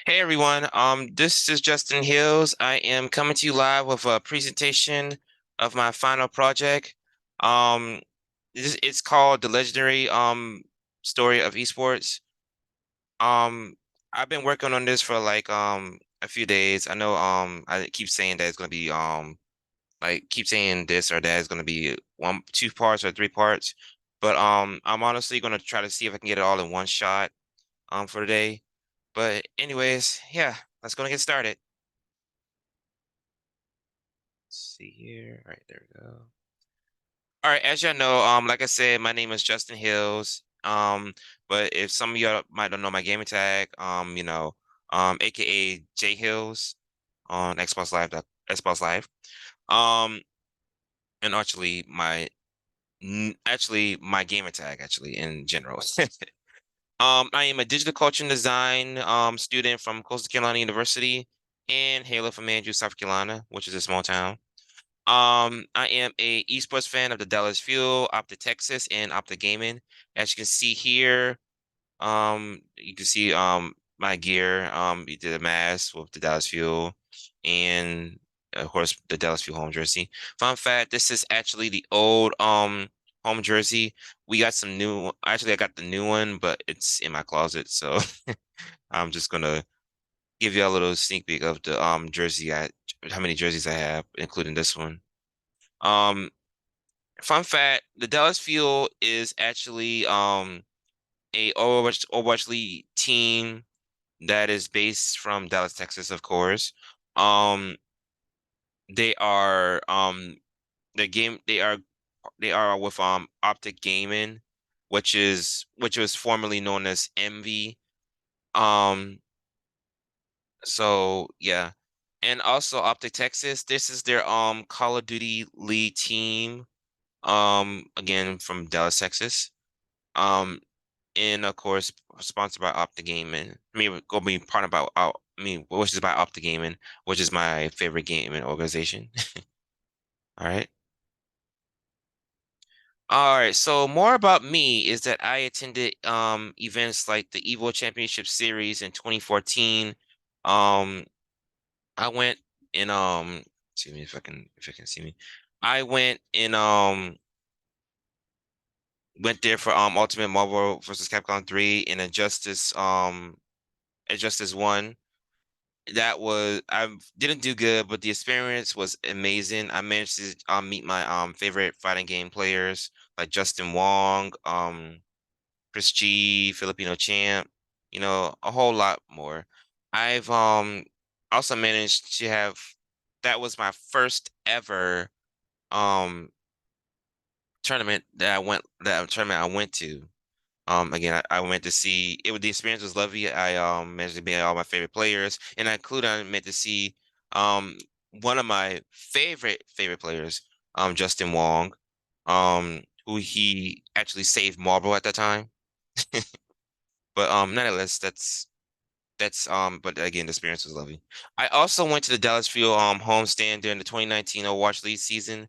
Hey everyone, this is Justin Hills. I am coming to you live with a presentation of my final project. Um, it's called The Legendary Story of Esports. Um, I've been working on this for like a few days. I know I keep saying that it's gonna be like keep saying this or that is gonna be one, two parts or three parts, but I'm honestly gonna try to see if I can get it all in one shot for today. But anyways, yeah, let's go and get started. Let's see here. All right, there we go. All right, as y'all know, like I said, my name is Justin Hills. But if some of y'all might don't know my gaming tag, aka JHills on Xbox Live. Um, and actually my gamer tag actually in general. I am a digital culture and design student from Coastal Carolina University and Halo from Andrews, South Carolina, which is a small town. I am a esports fan of the Dallas Fuel, Opta Texas, and Opta Gaming. As you can see here, you can see my gear. You did a mask with the Dallas Fuel, and of course the Dallas Fuel home jersey. Fun fact: this is actually the old home jersey. We got some new. Actually, I got the new one, but it's in my closet, so I'm just gonna give you a little sneak peek of the how many jerseys I have, including this one. Um, Fun fact, the Dallas Fuel is actually a Overwatch League team that is based from Dallas, Texas, of course. Um, they are they are with Optic Gaming, which was formerly known as Envy. Um, so yeah. And also Optic Texas, this is their Call of Duty League team. Again from Dallas, Texas. Um, and of course sponsored by Opta Gaming. I mean, go be partnered by which is by Opta Gaming, which is my favorite gaming organization. All right. All right. So more about me is that I attended events like the Evo Championship Series in 2014. Um, I went in see me if I can see me. I went there for Ultimate Marvel versus Capcom 3 and Injustice 1. That was I didn't do good, but the experience was amazing. I managed to meet my favorite fighting game players like Justin Wong, Chris G, Filipino Champ, a whole lot more. I've also managed to have that was my first ever um tournament I went to. Again, I went to see it. The experience was lovely. I managed to meet all my favorite players, and I meant to see um one of my favorite players, Justin Wong, who he actually saved Marble at that time. But nonetheless, that's but again, the experience was lovely. I also went to the Dallas Fuel homestand during the 2019 Overwatch League season.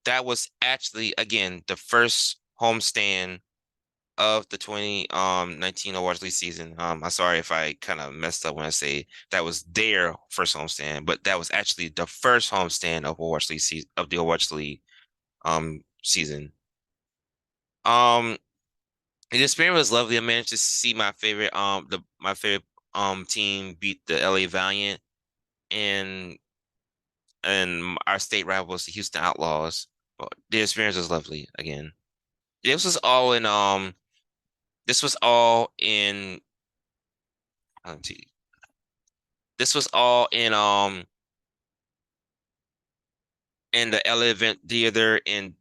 That was actually again the first homestand of the 2019 Overwatch League season. I'm sorry if I kind of messed up when I say that was their first homestand, but that was actually the first homestand of the Overwatch League season. Um the experience was lovely. I managed to see my favorite team beat the LA Valiant and our state rivals, the Houston Outlaws. But the experience was lovely again. This was all in this was all in let's see. This was all in the LA Event Theater in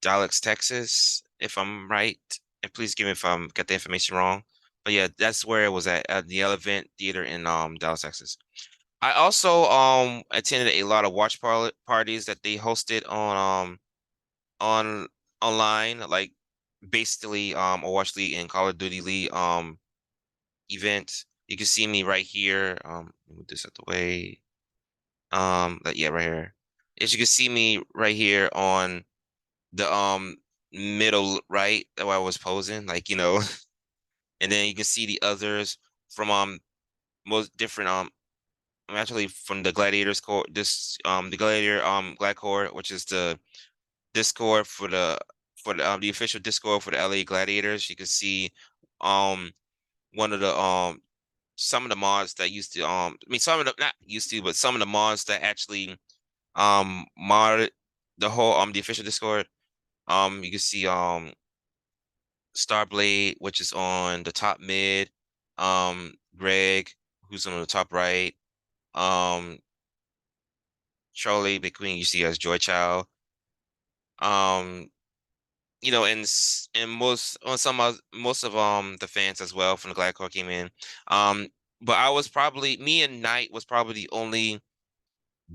Dallas, Texas, if I'm right. And please give me if I'm got the information wrong. But yeah, that's where it was at the LA Event Theater in Dallas, Texas. I also attended a lot of parties that they hosted on online, like basically a Watch League and Call of Duty League event. You can see me right here. Move this out the way. Yeah, right here. As you can see me right here on the middle right where I was posing, like, and then you can see the others. from most different I'm actually from the Gladiators core, this the Gladiator Glad Core, which is the Discord for the official Discord for the LA Gladiators. You can see um one of the some of the mods that used to I mean some of the not used to, but some of the mods that actually mod the whole the official Discord. You can see Starblade, which is on the top mid, Greg, who's on the top right, um Charlie McQueen you see as Joy Chow. Um and most on some of most of the fans as well from the Gladcore came in. Um, but I was probably me and Knight was probably the only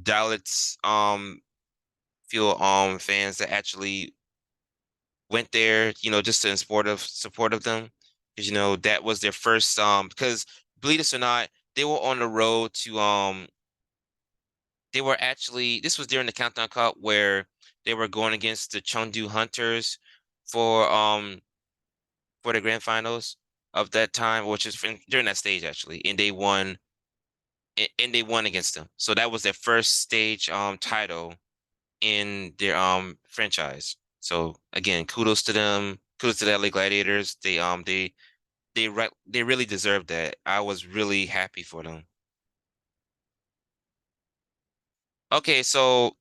Dallas feel fans that actually went there, just in support of them. Because that was their first because believe this or not, they were on the road to they were actually this was during the Countdown Cup where they were going against the Chengdu Hunters for for the grand finals of that time, which is during that stage actually, and they won and they won against them. So that was their first stage title in their franchise. So again, kudos to them. Kudos to the LA Gladiators. They really deserved that. I was really happy for them. Okay, so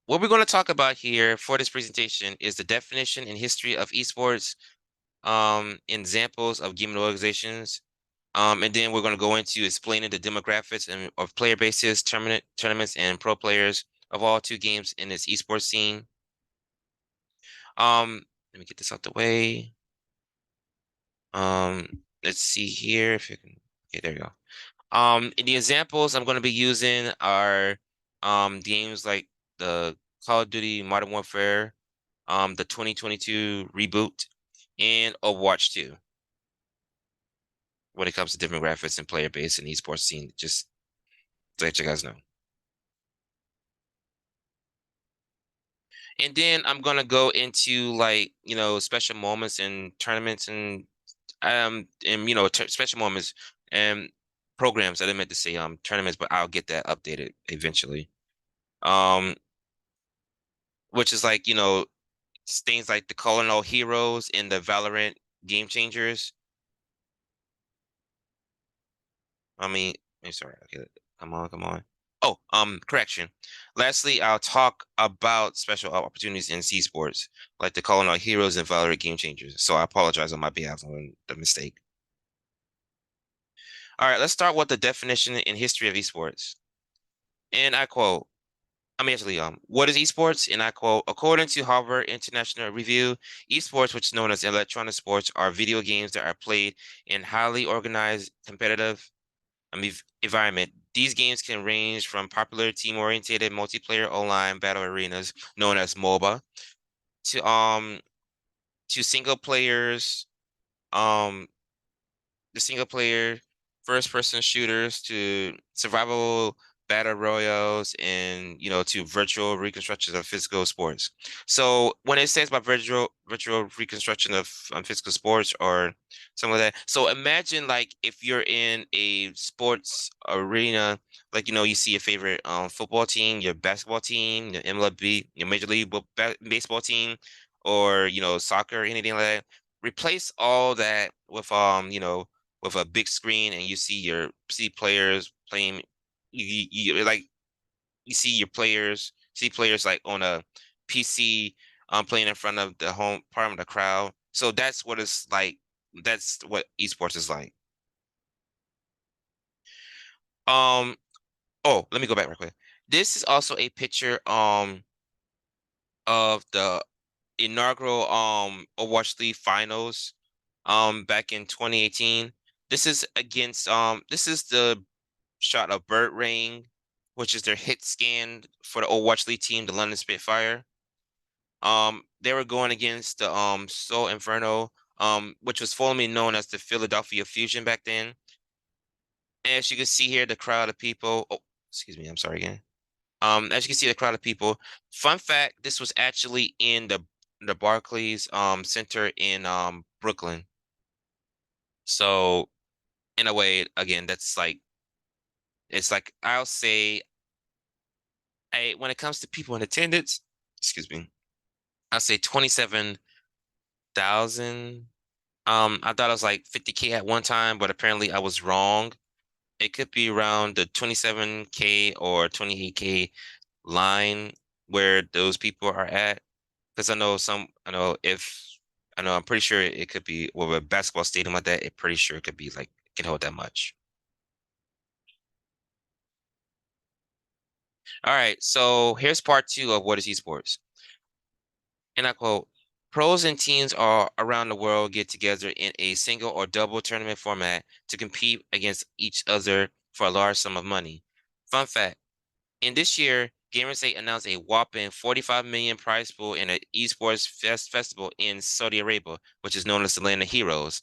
what we're going to talk about here for this presentation is the definition and history of esports, examples of gaming organizations, and then we're going to go into explaining the demographics and of player bases, tournaments, and pro players of all two games in this esports scene. Let me get this out the way. Let's see here if you can. Okay, there you go. The examples I'm going to be using are games like the Call of Duty Modern Warfare, the 2022 reboot, and Overwatch 2 when it comes to demographics and player base and esports scene, just to let you guys know. And then I'm gonna go into like, special moments and tournaments and special moments and programs. I didn't meant to say tournaments, but I'll get that updated eventually. Um, which is like, things like the Colonel Heroes in the Valorant Game Changers. I mean, I'm sorry. Okay, come on, come on. Oh, correction. Lastly, I'll talk about special opportunities in C sports, like the calling out heroes and Valorant game changers. So I apologize on my behalf on the mistake. All right, let's start with the definition and history of esports. And I quote, I'm actually what is esports? And I quote, according to Harvard International Review, esports, which is known as electronic sports, are video games that are played in highly organized, competitive environment. These games can range from popular team-oriented multiplayer online battle arenas known as MOBA to single players, um the single player first person shooters to survival battle royals and to virtual reconstructions of physical sports. So when it says about virtual reconstruction of physical sports or some of that, so imagine like if you're in a sports arena, like you see your favorite football team, your basketball team, your MLB, your Major League Baseball team, or soccer, anything like that. Replace all that with with a big screen and you see players playing like you see players like on a PC playing in front of the home part of the crowd. So that's what it's like. That's what esports is like. Um oh, let me go back real quick. This is also a picture of the inaugural Overwatch League finals back in 2018. This is the shot of Bird Ring, which is their hit scan for the Overwatch League team, the London Spitfire. They were going against the Soul Inferno, which was formerly known as the Philadelphia Fusion back then. And as you can see here, the crowd of people. Oh, excuse me, I'm sorry again. As you can see, the crowd of people. Fun fact: this was actually in the Barclays Center in Brooklyn. So in a way, again, that's like it's like I'll say, when it comes to people in attendance, excuse me, I'll say 27,000. I thought it was like 50K at one time, but apparently I was wrong. It could be around the 27K or 28K line where those people are at. Because I know I'm pretty sure it could be with a basketball stadium like that, it pretty sure it could be like can hold that much. All right, so here's part two of what is esports. And I quote, pros and teams are around the world get together in a single or double tournament format to compete against each other for a large sum of money. Fun fact, in this year, Gamersgate announced a whopping 45 million prize pool in an esports festival in Saudi Arabia, which is known as the Land of Heroes.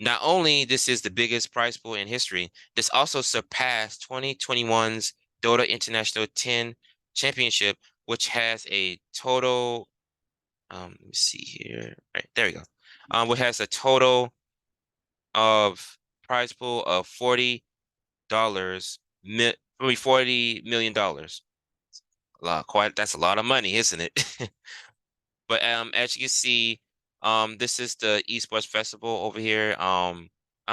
Not only this is the biggest prize pool in history, this also surpassed 2021's Dota International 10 Championship, which has a total, let me see here. Right, there we go. Which has a total of prize pool of $40, $40 million. That's a lot of money, isn't it? But as you can see, this is the esports festival over here. I'm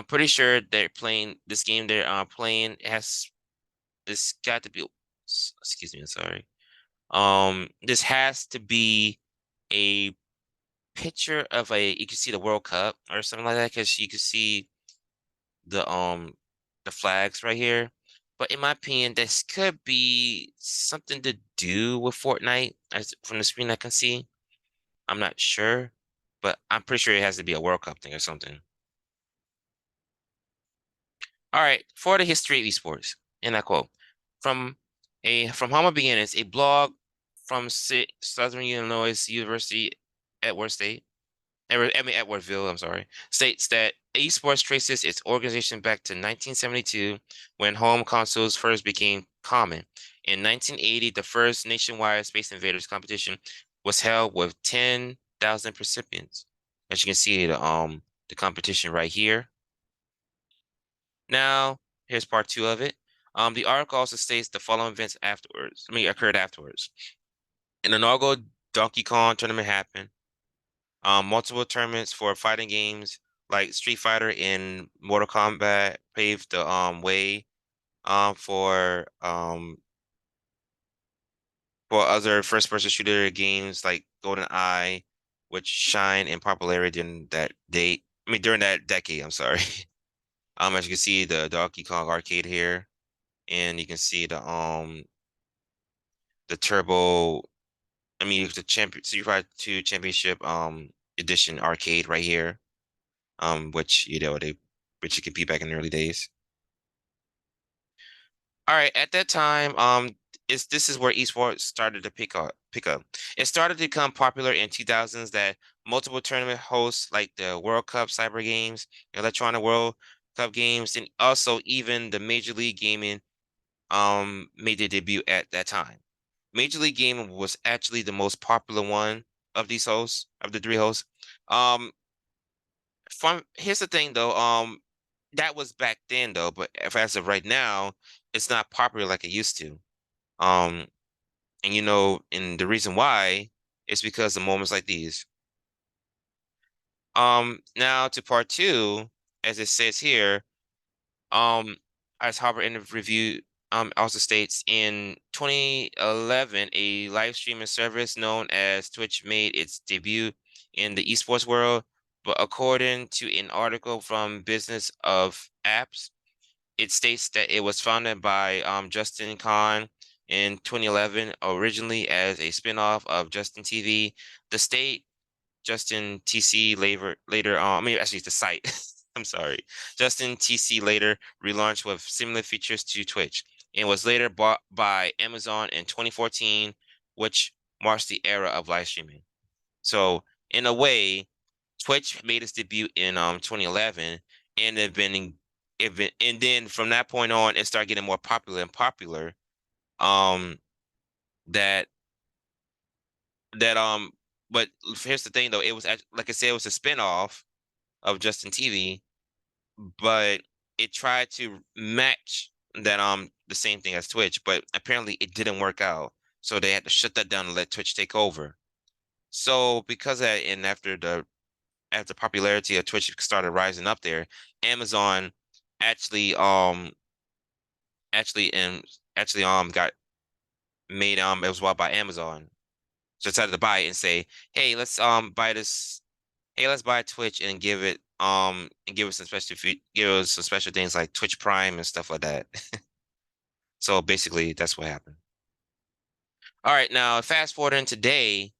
pretty sure they're playing this game they're playing. It has this got to be, excuse me, I'm sorry. This has to be a picture of you can see the World Cup or something like that because you can see the um the flags right here. But in my opinion, this could be something to do with Fortnite, as from the screen I can see. I'm not sure, but I'm pretty sure it has to be a World Cup thing or something. All right, for the history of esports, and I quote from humble beginnings, a blog from Southern Illinois University, Edward State, Edwardville, I'm sorry, states that esports traces its organization back to 1972 when home consoles first became common. In 1980, the first nationwide Space Invaders competition was held with 10,000 participants. As you can see, the competition right here. Now, here's part two of it. The article also states the following events occurred afterwards. An inaugural Donkey Kong tournament happened. Multiple tournaments for fighting games like Street Fighter and Mortal Kombat paved the way for other first-person shooter games like GoldenEye, which shine in popularity during that decade, I'm sorry. As you can see, the Donkey Kong arcade here, and you can see the Turbo, the Street Fighter 2 Championship edition arcade right here, which which you could beat back in the early days. All right, at that time, this is where esports started to pick up. It started to become popular in 2000s that multiple tournament hosts like the World Cup Cyber Games, Electronic World Cup Games, and also even the Major League Gaming made their debut at that time. Major League Gaming was actually the most popular one of these hosts, of the three hosts. Um, here's the thing though, that was back then though, but if as of right now, it's not popular like it used to. Um, and the reason why is because of moments like these. Now to part two, as it says here, um, as Harvard in the review also states in 2011, a live streaming service known as Twitch made its debut in the esports world. But according to an article from Business of Apps, it states that it was founded by Justin Kahn in 2011, originally as a spinoff of Justin TV. The state Justin TC later actually the site. I'm sorry. Justin TC later relaunched with similar features to Twitch and was later bought by Amazon in 2014, which marks the era of live streaming. So in a way, Twitch made its debut in 2011 and and then from that point on it started getting more popular and popular. Um that that but here's the thing though, like I said, it was a spinoff of Justin TV, but it tried to match that the same thing as Twitch, but apparently it didn't work out. So they had to shut that down and let Twitch take over. So because of that, and after popularity of Twitch started rising up there, Amazon actually actually and actually got made it was bought by Amazon. So decided to buy it and say, hey, let's buy this. Hey, let's buy Twitch and give us some give us some special things like Twitch Prime and stuff like that. So basically, that's what happened. All right, now fast forwarding today,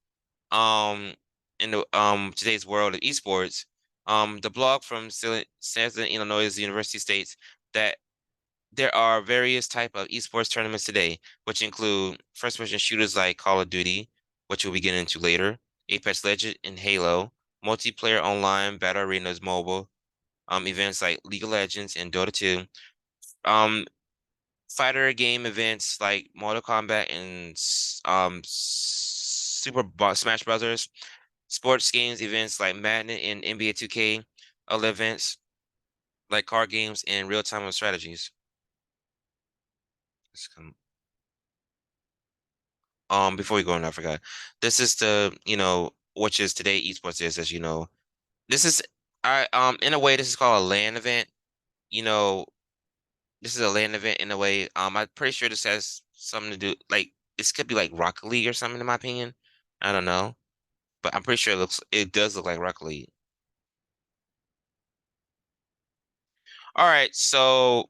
um, in the today's world of esports, the blog from Southern Illinois University states that there are various type of esports tournaments today, which include first-person shooters like Call of Duty, which we'll be getting into later, Apex Legends and Halo, multiplayer online battle arenas mobile, events like League of Legends and Dota 2, um, fighter game events like Mortal Kombat and Smash Brothers, sports games events like Madden and NBA 2K, other events like card games and real-time strategies. Before we go on, I forgot. This is which is today esports is, as you know. This is in a way this is called a LAN event. You know, this is a LAN event in a way. I'm pretty sure this has something to do like this could be like Rocket League or something in my opinion. I don't know, but I'm pretty sure it does look like Rocket League. All right, so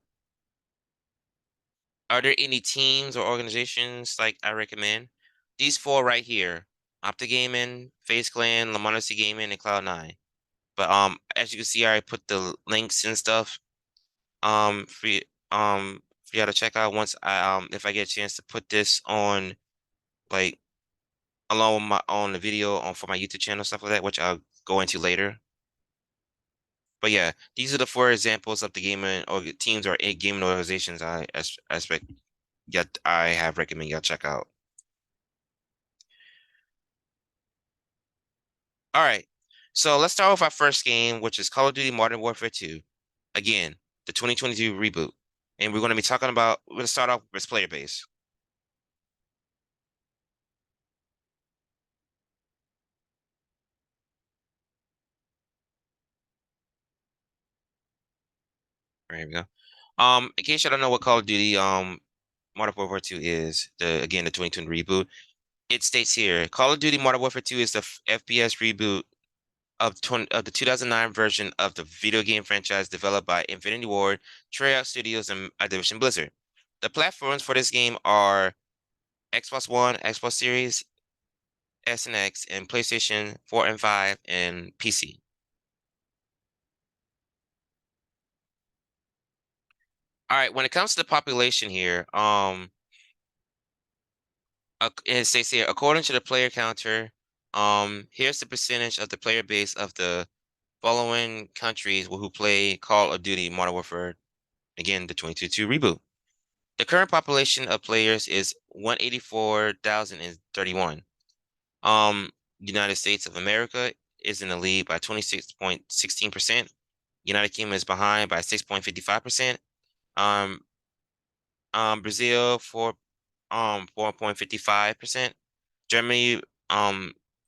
are there any teams or organizations like I recommend? These four right here: Opta Gaming, FaZe Clan, Lamar Gaming, and Cloud9. But as you can see, I put the links and stuff for for y'all to check out once I if I get a chance to put this on like along with my on the video on for my YouTube channel stuff like that, which I'll go into later. But yeah, these are the four examples of the gaming or teams or gaming organizations I expect yet I have recommend y'all check out. All right. So let's start with our first game, which is Call of Duty Modern Warfare 2. Again, the 2022 reboot. And we're going to be talking about, we're going to start off with player base. There we go. In case you don't know what Call of Duty Modern Warfare 2 is, the 2020 reboot, it states here, Call of Duty Modern Warfare 2 is the FPS reboot of the 2009 version of the video game franchise developed by Infinity Ward, Treyarch Studios, and Activision Blizzard. The platforms for this game are Xbox One, Xbox Series S and X, and PlayStation 4 and 5, and PC. All right, when it comes to the population here, it states here, according to the player counter, here's the percentage of the player base of the following countries who play Call of Duty Modern Warfare, again, the 2022 reboot. The current population of players is 184,031. United States of America is in the lead by 26.16%. United Kingdom is behind by 6.55%. Um, Brazil 4.55%. Germany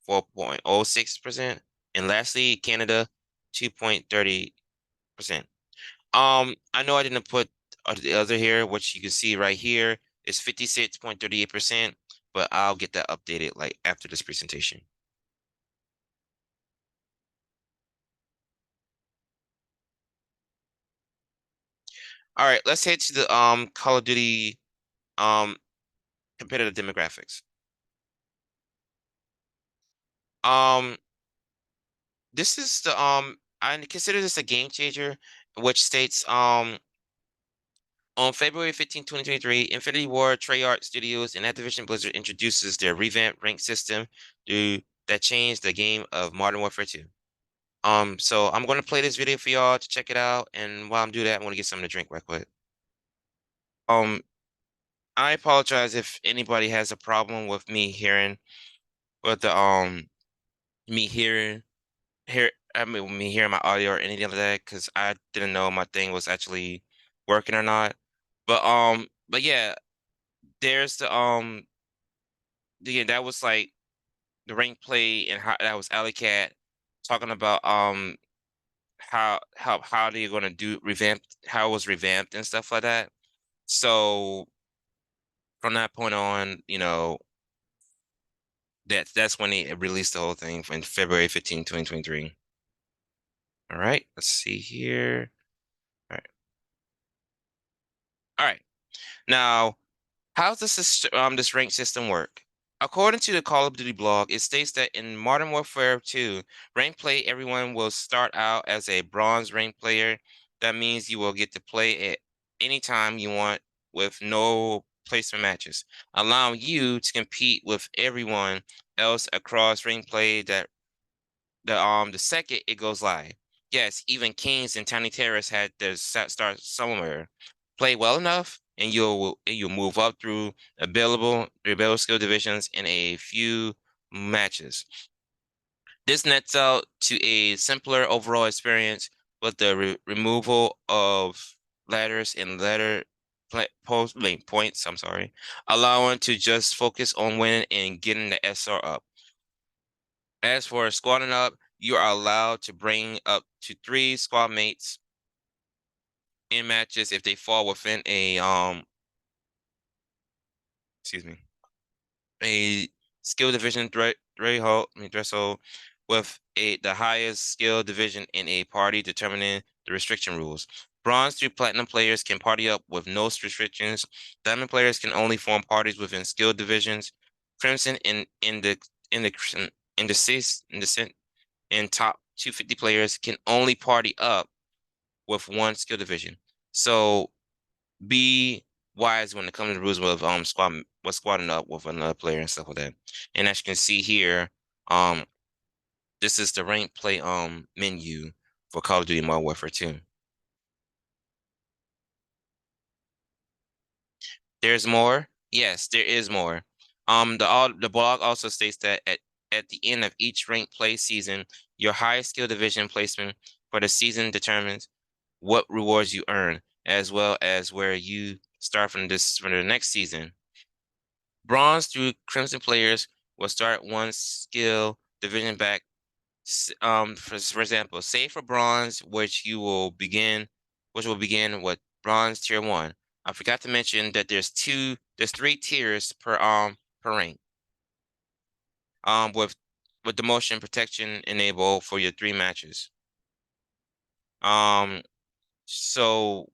4.06%. And lastly, Canada 2.30%. I know I didn't put the other here, which you can see right here is 56.38%, but I'll get that updated like after this presentation. All right, let's head to the Call of Duty um competitive demographics. Um, this is the I consider this a game changer, which states on February 15, 2023, Infinity Ward, Treyarch Studios, and Activision Blizzard introduces their revamped rank system that changed the game of Modern Warfare 2. So I'm going to play this video for y'all to check it out, and while I'm doing that, I'm going to get something to drink right quick. Um, I apologize if anybody has a problem with me hearing, with the me hearing here me hearing my audio or anything like that because I didn't know my thing was actually working or not. But yeah, there's yeah, that was like the rank play and how that was Alley Cat talking about how they're gonna do revamp how it was revamped and stuff like that. So from that point on, that's when they released the whole thing in February 15, 2023. All right, let's see here. All right. All right. Now, how does this rank system work? According to the Call of Duty blog, it states that in Modern Warfare 2, rank play, everyone will start out as a bronze rank player. That means you will get to play at any time you want with no placement matches, allowing you to compete with everyone else across rank play that the second it goes live. Yes, even Kings and Tiny Terrace had to start somewhere. Play well enough, and you'll move up through available skill divisions in a few matches. This nets out to a simpler overall experience with the removal of ladders and points. I'm sorry, allowing to just focus on winning and getting the SR up. As for squatting up, you are allowed to bring up to 3 squad mates in matches if they fall within excuse me, a skill division threshold with the highest skill division in a party, determining the restriction rules. Bronze through platinum players can party up with no restrictions. Diamond players can only form parties within skill divisions. Crimson in the in the and top 250 players can only party up with one skill division. So be wise when it comes to the rules with squatting up with another player and stuff like that. And as you can see here, um this is the rank play menu for Call of Duty Modern Warfare 2. There's more. Yes, there is more. The blog also states that at the end of each rank play season, your highest skill division placement for the season determines what rewards you earn, as well as where you start from the next season. Bronze through Crimson players will start one skill division back. For example, say for bronze, which will begin with bronze tier 1. I forgot to mention that there's 3 tiers per rank. With the motion protection enabled for your 3 matches. Um, so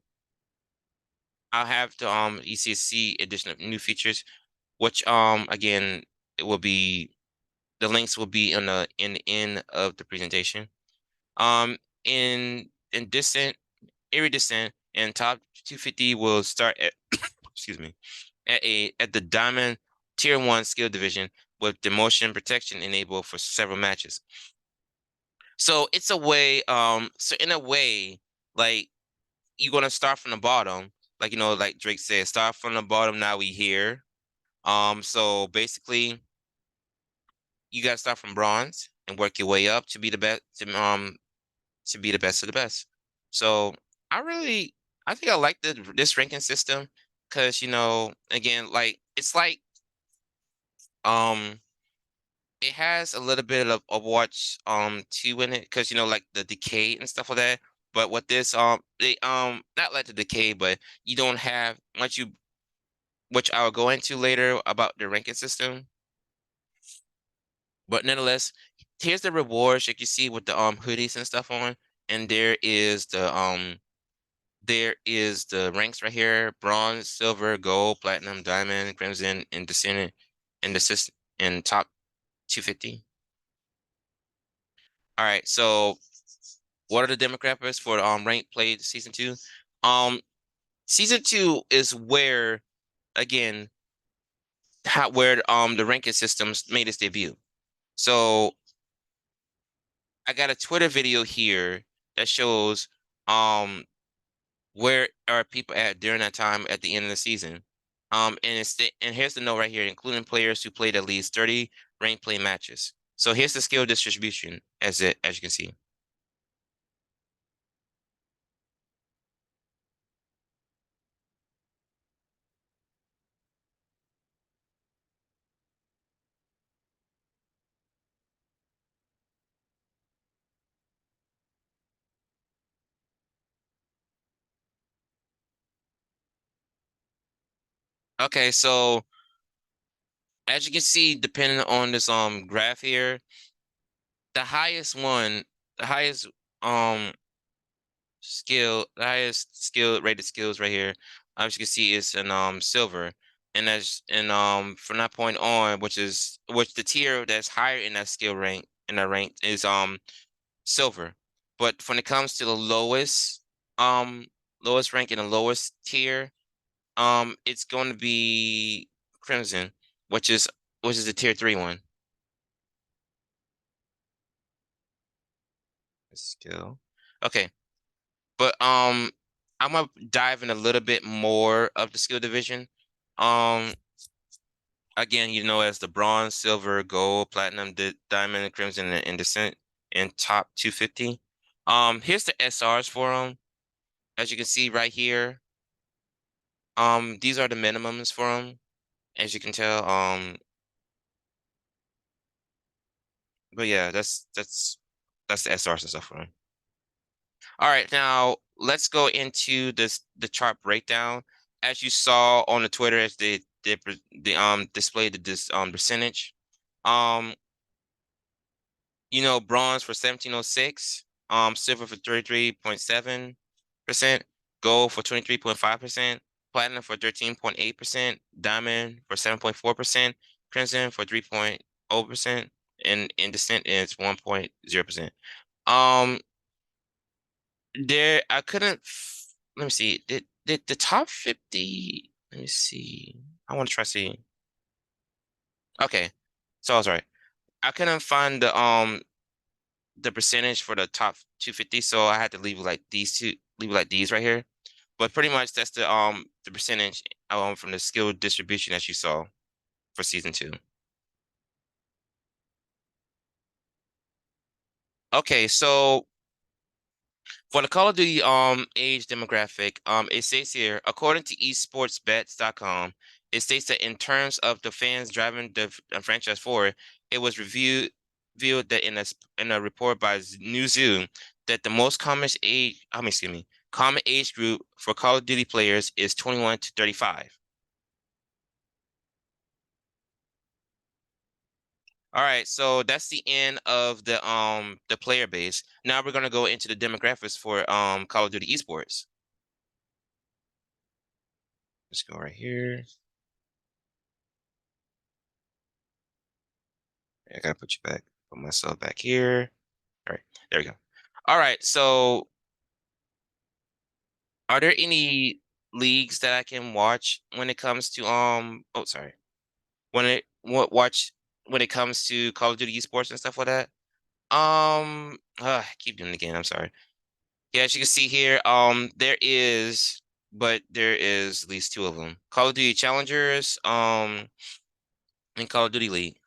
I'll have the ECC edition of new features, which again it will be the links will be in the end of the presentation. In Descent, Iridescent, and top 250 will start at excuse me at the Diamond Tier 1 skill division with the motion protection enabled for several matches. So it's a way, so in a way, like you're gonna start from the bottom, like like Drake said, start from the bottom. Now we here. So basically, you gotta start from bronze and work your way up to be the best to be the best of the best. So I really, I think I like this ranking system because again, like it's like um it has a little bit of Overwatch 2 in it because like the decay and stuff like that. But what this they not like the decay, but you don't have much you which I'll go into later about the ranking system. But nonetheless, here's the rewards you can see with the hoodies and stuff on, and there is the ranks right here: bronze, silver, gold, platinum, diamond, crimson, and descendant, and in top 250. All right, so what are the demographics for ranked play season 2? Um, season 2 is where again where the ranking systems made its debut. So I got a Twitter video here that shows um where are people at during that time at the end of the season. And here's the note right here, including players who played at least 30 ranked play matches. So here's the skill distribution as you can see. Okay, so as you can see, depending on this graph here, the highest one, the highest um the highest skill rated skills right here, as you can see, is in silver. And that's and from that point on, which the tier that's higher in that skill rank in that rank is silver. But when it comes to the um lowest rank in the lowest tier, it's going to be crimson, which is which is the tier 3 one. Skill. Okay. But I'm gonna dive in a little bit more of the skill division. Um again, as the bronze, silver, gold, platinum, diamond, crimson, and descent in top 250. Here's the SRs for them. As you can see right here, these are the minimums for them, as you can tell. But yeah, that's the SRs and stuff for them. All right, now let's go into the chart breakdown. As you saw on the Twitter, as they displayed this percentage. Um, bronze for 1706, silver for 33.7%, gold for 23.5%, platinum for 13.8%, diamond for 7.4%, crimson for 3.0%, and in descent is 1.0%. Um, I couldn't. Let me see. Did the top 50? Let me see. I want to try to see. Okay, so I was right. I couldn't find the percentage for the top 250, so I had to leave it like these right here. But pretty much that's the percentage from the skill distribution that you saw for season 2. Okay, so for the Call of Duty age demographic, it states here, according to esportsbets.com, it states that in terms of the fans driving the franchise forward, it was reviewed that in a report by Newzoo that the most common age group for Call of Duty players is 21 to 35. All right, so that's the end of the player base. Now we're gonna go into the demographics for Call of Duty esports. Let's go right here. I gotta put you back, put myself back here. All right, there we go. All right, so are there any leagues that I can watch when it comes to oh sorry. Watch when it comes to Call of Duty esports and stuff like that? I keep doing it again, I'm sorry. Yeah, as you can see here, there is at least two of them. Call of Duty Challengers, and Call of Duty League.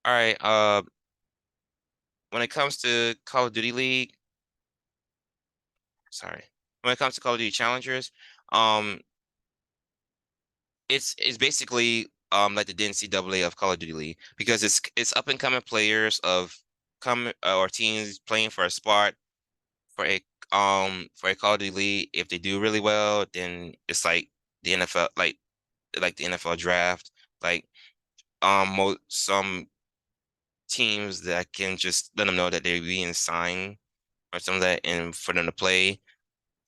All right, when it comes to Call of Duty League, sorry. When it comes to Call of Duty Challengers, um, it's basically like the NCAA of Call of Duty League because it's up and coming players of come or teams playing for a spot for a Call of Duty League. If they do really well, then it's like the NFL like the NFL draft. Like some teams that can just let them know that they're being signed or something like that and for them to play.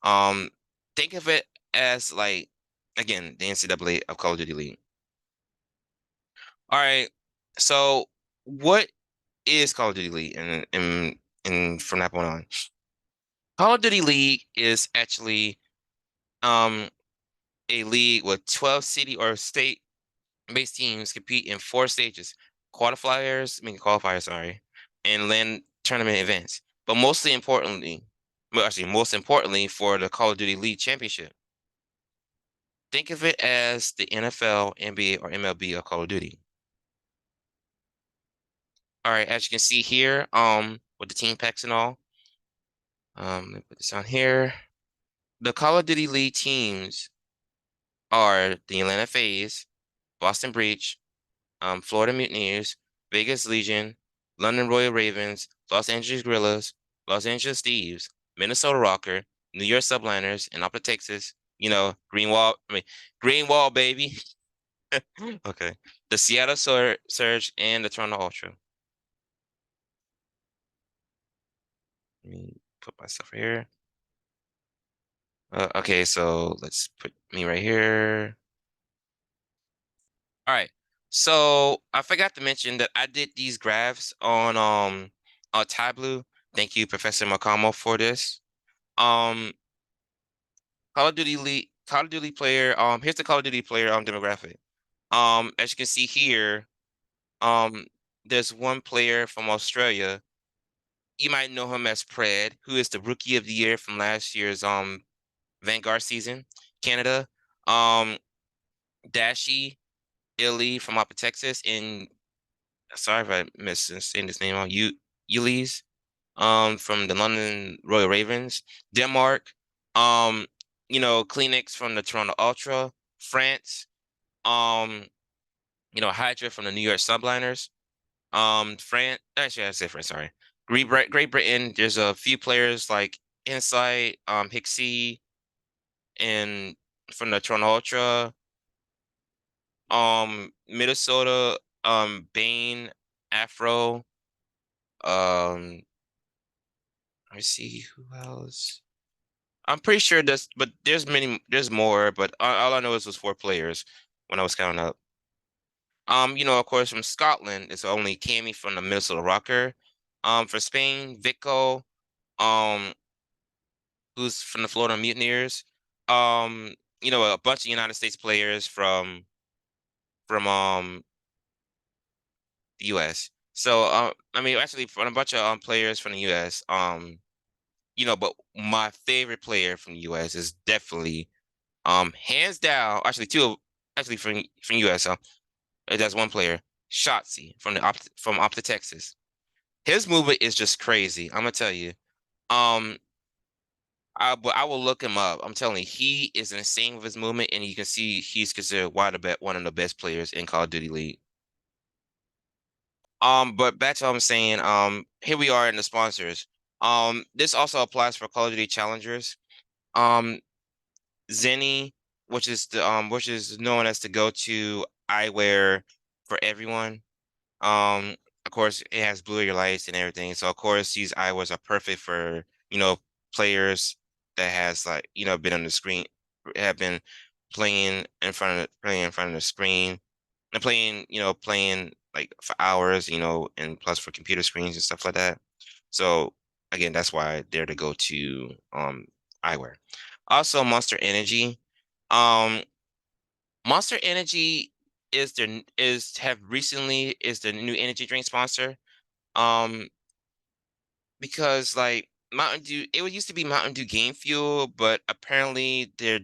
Um, think of it as like again the NCAA of Call of Duty League. All right, so what is Call of Duty League? And from that point on, Call of Duty League is actually um a league with 12 city or state-based teams compete in 4 stages: qualifiers, sorry, and land tournament events. But most importantly for the Call of Duty League Championship. Think of it as the NFL, NBA, or MLB of Call of Duty. All right, as you can see here, with the team packs and all, let me put this on here. The Call of Duty League teams are the Atlanta FaZe, Boston Breach, Florida Mutineers, Vegas Legion, London Royal Ravens, Los Angeles Guerrillas, Los Angeles Thieves, Minnesota Rocker, New York Subliners, and Opera Texas, Green Wall. I mean, Green Wall, baby. Okay. The Seattle Surge and the Toronto Ultra. Let me put myself right here. Okay, so let's put me right here. All right. So I forgot to mention that I did these graphs on Tableau. Thank you, Professor Makamo, for this. Um, Call of Duty player. Here's the Call of Duty player demographic. As you can see here, um, there's one player from Australia. You might know him as Pred, who is the Rookie of the Year from last year's Vanguard season. Canada. Um, Dashi Illy from up in Texas, and sorry if I missed saying this name on Ulis from the London Royal Ravens. Denmark, um, Kleenex from the Toronto Ultra. France, um, Hydra from the New York Subliners. France, actually I said France, sorry. Great Britain, there's a few players like Insight, Hixie, and from the Toronto Ultra. Minnesota, Bane, Afro. Let me see who else. I'm pretty sure but there's more, but all I know is was four players when I was counting up. Of course, from Scotland, it's only Cammy from the Minnesota Rocker. For Spain, Vico, um, who's from the Florida Mutineers. Um, a bunch of United States players from the US. So I mean actually from a bunch of players from the US. But my favorite player from the US is definitely hands down, actually two actually from US. That's one player, Shotzi from Opta Texas. His movement is just crazy. I'm gonna tell you. Um but I will look him up. I'm telling you, he is insane with his movement, and you can see he's considered one of the best players in Call of Duty League. But back to what I'm saying, here we are in the sponsors. This also applies for Call of Duty challengers. Um, Zenny, which is known as the go-to eyewear for everyone. Of course, it has blue lights and everything. So of course, these eyewears are perfect for, players that has like, been on the screen, have been playing in front of the screen and playing like for hours, and plus for computer screens and stuff like that. So again, that's why they're the go-to eyewear. Also, Monster Energy. Um, Monster Energy is the new energy drink sponsor. Um, because like Mountain Dew, it used to be Mountain Dew Game Fuel, but apparently their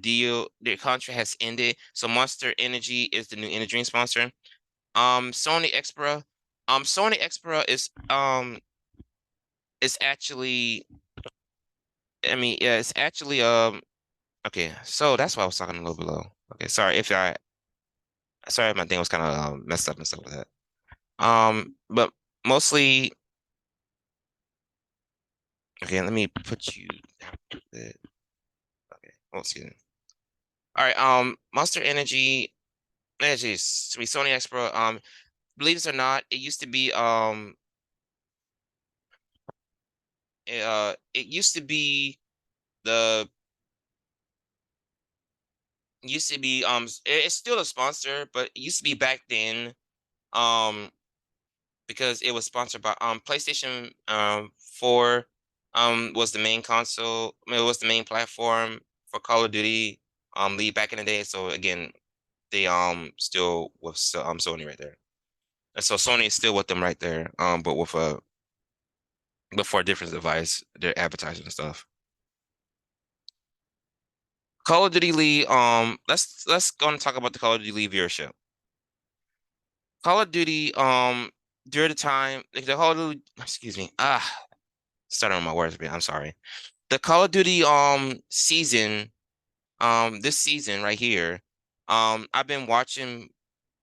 contract has ended. So Monster Energy is the new energy drink sponsor. Sony Xperia. Sony Xperia is actually, I mean, yeah, it's actually okay, so that's why I was talking a little below. Okay, sorry if my thing was kind of messed up and stuff like that. But mostly, okay, let me put you down a bit. Okay, let's see. All right, Monster Energy, sweet Sony Xperia. Believe it or not, it used to be it used to be the it's still a sponsor, but it used to be back then um because it was sponsored by PlayStation 4 was the main console. I mean, it was the main platform for Call of Duty League back in the day. So again, they still with Sony right there. And so Sony is still with them right there. But for a different device, they're advertising and stuff. Call of Duty League, let's go and talk about the Call of Duty League viewership. Call of Duty, during the time, like the Call of Duty, excuse me, starting on my words, man. I'm sorry. The Call of Duty season, this season right here, I've been watching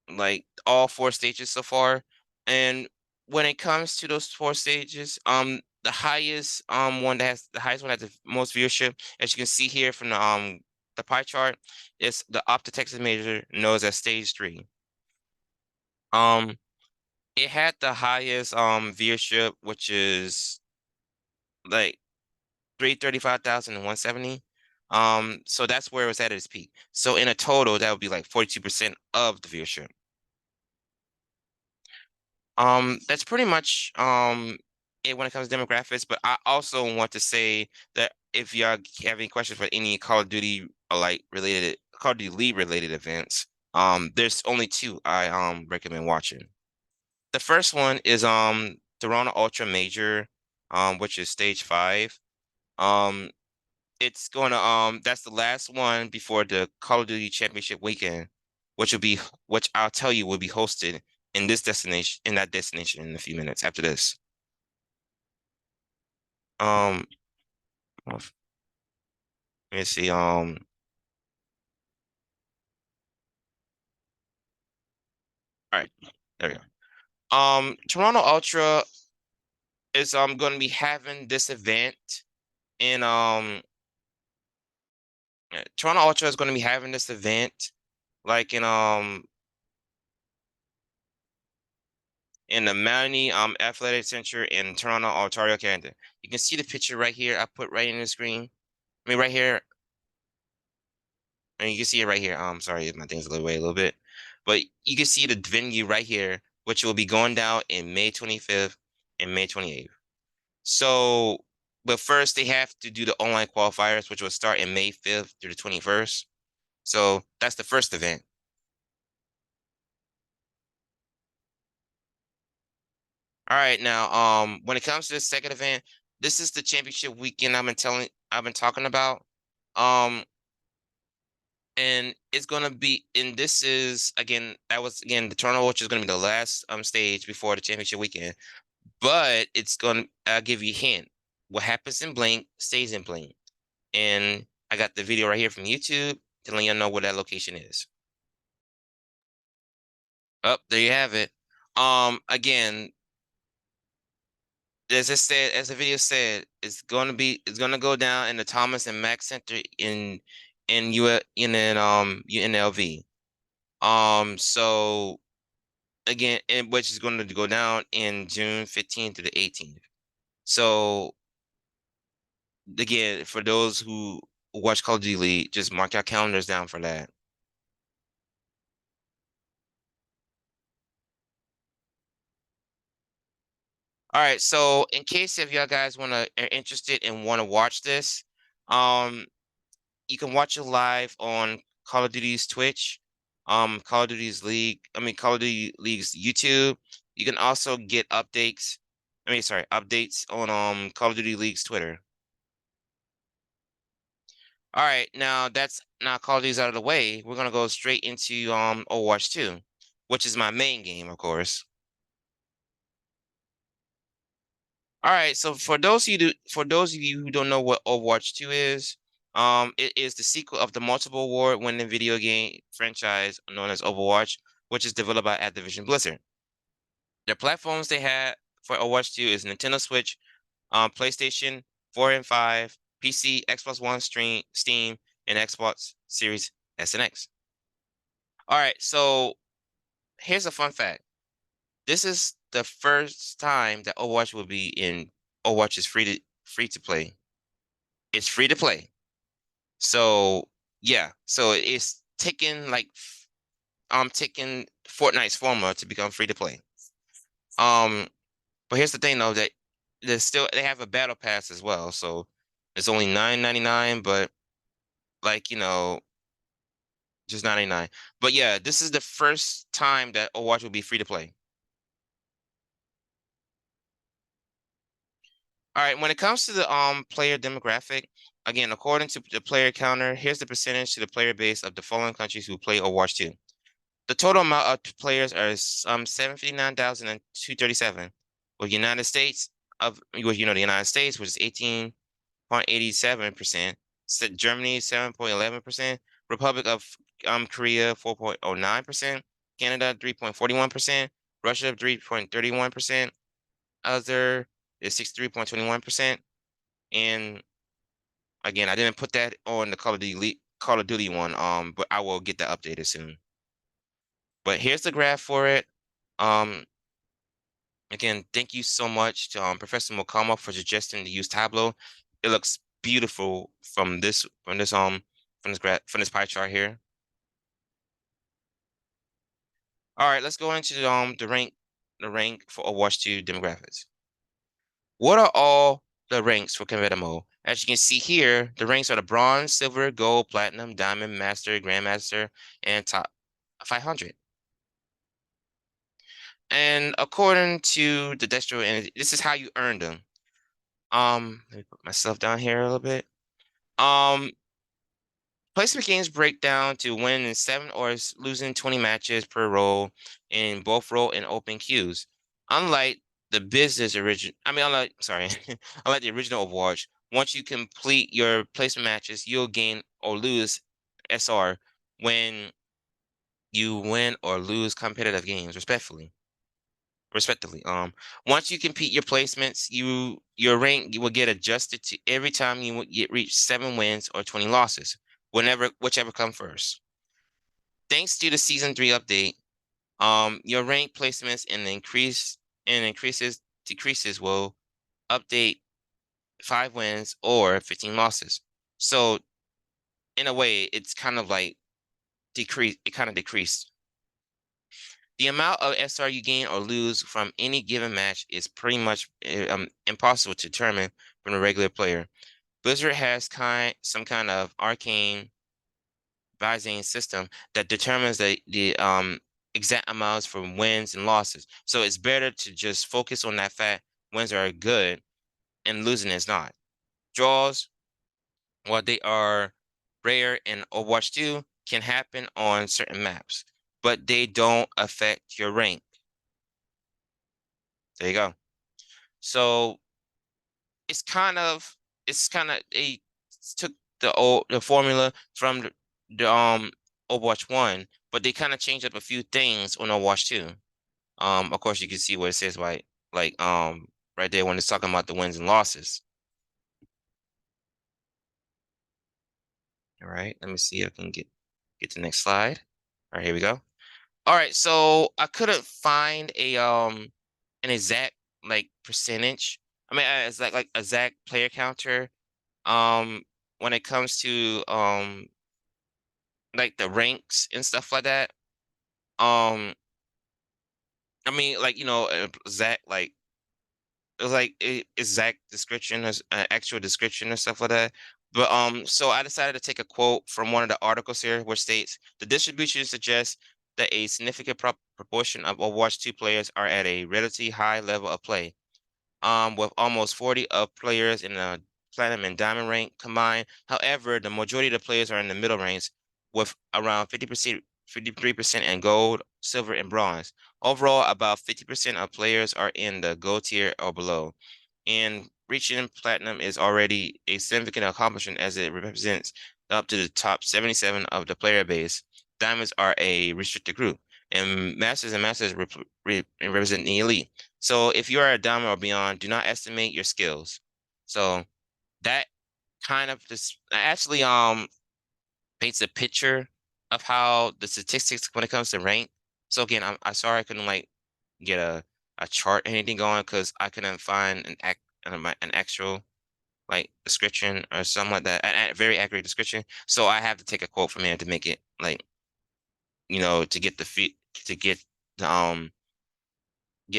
like all four stages so far, and when it comes to those four stages, the highest one that has the highest one has the most viewership, as you can see here from the the pie chart, it's the up to Texas major known as stage 3. Um, it had the highest viewership, which is like 335,170. So that's where it was at its peak. So in a total, that would be like 42% of the viewership. That's pretty much it when it comes to demographics. But I also want to say that if y'all have any questions for any Call of Duty like related Call of Duty League related events, there's only two I recommend watching. The first one is Toronto Ultra Major, which is stage 5. Um, it's going to that's the last one before the Call of Duty Championship weekend, which will be which I'll tell you will be hosted in that destination in a few minutes after this. Let me see. All right, there we go. Toronto Ultra is going to be having this event in Toronto Ultra is going to be having this event like in the Mountie Athletic Center in Toronto, Ontario, Canada. You can see the picture right here. I put right in the screen. I mean, right here, and you can see it right here. Sorry, my thing's a little way a little bit, but you can see the venue right here, which will be going down in May 25th and May 28th. So, but first they have to do the online qualifiers, which will start in May 5th through the 21st. So that's the first event. All right, now, when it comes to the second event, this is the championship weekend I've been talking about. Um, and it's gonna be, and this is again, that was again the Toronto, which is gonna be the last stage before the championship weekend. But it's gonna, I'll give you a hint. What happens in Blank stays in Blank, and I got the video right here from YouTube telling you know where that location is. Oh, there you have it. Again, as I said, as the video said, it's gonna go down in the Thomas and Mack Center in UNLV. So again, and which is going to go down in June 15th to the 18th. So again, for those who watch Call of Duty League, just mark your calendars down for that. All right, so in case if y'all guys are interested and want to watch this, um, you can watch it live on Call of Duty's Twitch, Call of Duty's League, I mean Call of Duty League's YouTube. You can also get updates on Call of Duty League's Twitter. All right, now Call of Duty's out of the way. We're gonna go straight into Overwatch 2, which is my main game, of course. All right, so for those of you who don't know what Overwatch 2 is, it is the sequel of the multiple award-winning video game franchise known as Overwatch, which is developed by Activision Blizzard. The platforms they had for Overwatch 2 is Nintendo Switch, PlayStation 4 and 5, PC, Xbox One, Steam, and Xbox Series S and X. All right, so here's a fun fact. This is the first time that Overwatch will be in Overwatch is free to play. It's free to play. So yeah, so it's taking Fortnite's formula to become free to play. Um, but here's the thing though, that they have a battle pass as well. So it's only $9.99, but like, just 99. But yeah, this is the first time that Overwatch will be free to play. All right, when it comes to the player demographic, again, according to the player counter, here's the percentage to the player base of the following countries who play Overwatch 2. The total amount of players are 759,237. With United States the United States, which is 18.87%, Germany 7.11%, Republic of Korea 4.09%, Canada 3.41%, Russia 3.31%, other is 63.21%. And again, I didn't put that on the Call of Duty League. Call of Duty one. But I will get that updated soon. But here's the graph for it. Um, Again, thank you so much to Professor Mokama for suggesting to use Tableau. It looks beautiful from this pie chart here. All right, let's go into the rank for Overwatch 2 demographics. What are all the ranks for competitive mode? As you can see here, the ranks are the bronze, silver, gold, platinum, diamond, master, grandmaster, and top 500. And according to the Destro, and this is how you earn them. Let me put myself down here a little bit. Um, Placement games break down to win in 7 or losing 20 matches per role in both role and open queues. Unlike the business origin, I mean, unlike sorry, unlike the original Overwatch, once you complete your placement matches, you'll gain or lose SR when you win or lose competitive games, respectively. Once you complete your placements, your rank you will get adjusted to every time you get reach 7 wins or 20 losses, whichever come first. Thanks to the season 3 update, your rank placements and increases decreases will update 5 wins or 15 losses. So in a way, it's kind of like decreased. It kind of decreased. The amount of SR you gain or lose from any given match is pretty much impossible to determine from a regular player. Blizzard has some kind of arcane Bayesian system that determines the exact amounts for wins and losses. So it's better to just focus on that fact wins are good and losing is not. Draws, while they are rare in Overwatch 2, can happen on certain maps, but they don't affect your rank. There you go. So it's kind of they took the formula from the Overwatch 1, but they kind of changed up a few things on Overwatch 2. Of course you can see what it says like right there when it's talking about the wins and losses. All right, let me see if I can get to the next slide. All right, here we go. All right, so I couldn't find an exact like percentage. I mean, it's like exact player counter um when it comes to like the ranks and stuff like that. Um I mean like exact like it was like exact description or actual description or stuff like that. But so I decided to take a quote from one of the articles here which states the distribution suggests that a significant proportion of Overwatch 2 players are at a relatively high level of play, with almost 40 of players in the platinum and diamond rank combined. However, the majority of the players are in the middle ranks with around 50%, 53% in gold, silver, and bronze. Overall, about 50% of players are in the gold tier or below. And reaching platinum is already a significant accomplishment as it represents up to the top 77 of the player base. Diamonds are a restricted group, and masters represent the elite. So if you are a diamond or beyond, do not estimate your skills. So that kind of just actually paints a picture of how the statistics when it comes to rank. So again, I'm sorry I couldn't like get a chart or anything going because I couldn't find an actual like description or something like that, a very accurate description. So I have to take a quote from here to make it like to get the feet to get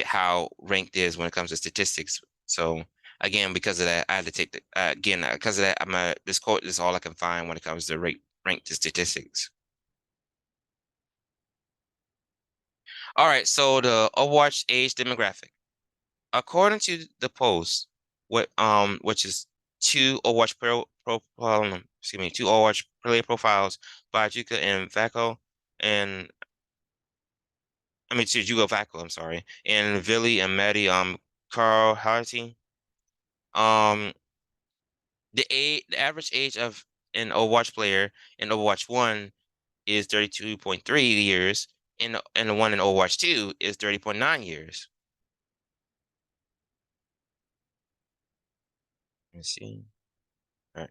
how ranked is when it comes to statistics. So again, because of that, I had to take the again because of that. This quote is all I can find when it comes to ranked statistics. All right, so the Overwatch age demographic, according to the post, which is two Overwatch player profiles by Juka and Vaco, and I mean to Jugo Vaco, I'm sorry, and Villy and Maddie Carl Harty. Um, the average age of an Overwatch player in Overwatch 1 is 32.3 years, and the one in Overwatch 2 is 30.9 years. Let's see. All right.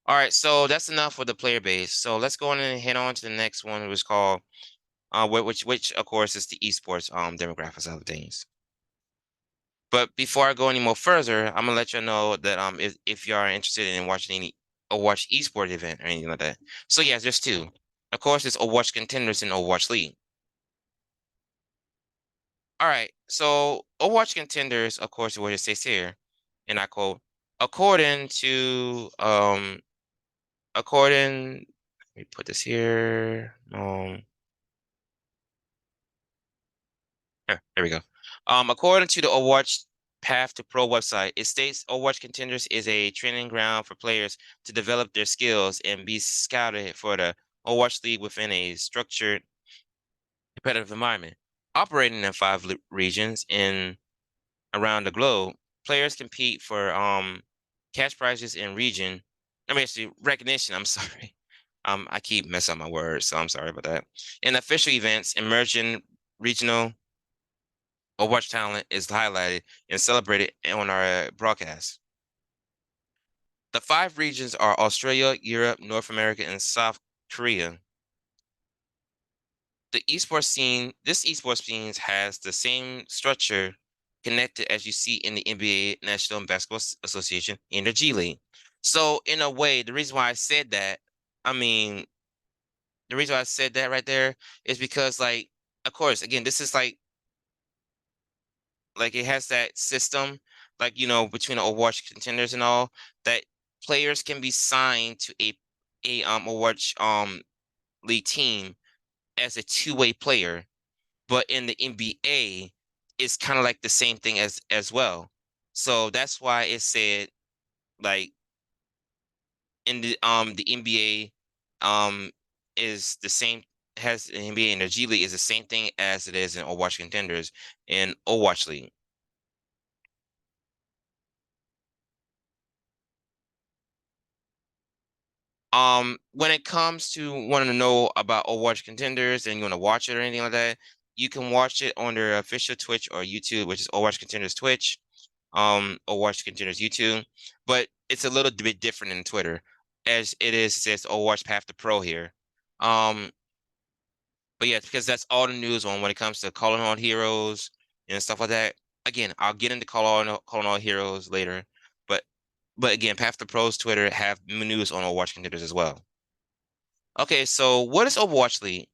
All right, so that's enough for the player base. So let's go on and head on to the next one, which is called which of course is the esports demographics of things. But before I go any more further, I'm gonna let you know that if you are interested in watching any Overwatch esport event or anything like that. So yeah, there's two. Of course, it's Overwatch Contenders and Overwatch League. All right, so Overwatch Contenders, of course, what it says here, and I quote, according to according, let me put this here. There we go. According to the Overwatch Path to Pro website, it states Overwatch Contenders is a training ground for players to develop their skills and be scouted for the Overwatch League within a structured competitive environment. Operating in five regions in around the globe, players compete for cash prizes in region. I mean, actually, recognition. I'm sorry. I keep messing up my words, so I'm sorry about that. In official events, emerging regional Overwatch talent is highlighted and celebrated on our broadcast. The five regions are Australia, Europe, North America, and South Korea. This esports scene has the same structure connected as you see in the NBA National Basketball Association in the G League. So in a way, the reason why I said that, I mean, the reason why I said that right there is because like, of course, again, this is like it has that system, like between the Overwatch contenders and all, that players can be signed to a Overwatch league team as a two-way player, but in the NBA, it's kind of like the same thing as well. So that's why it said like in the NBA is the same has the NBA and the G League is the same thing as it is in Overwatch contenders and Overwatch League. When it comes to wanting to know about Overwatch contenders and you want to watch it or anything like that, you can watch it on their official Twitch or YouTube, which is Overwatch Contenders Twitch, Overwatch Contenders YouTube. But it's a little bit different in Twitter, as it says Overwatch Path to Pro here. Um, but yeah, because that's all the news on when it comes to calling on heroes and stuff like that. Again, I'll get into calling on heroes later, but again, Path to Pro's Twitter have news on Overwatch contenders as well. Okay, so what is Overwatch League?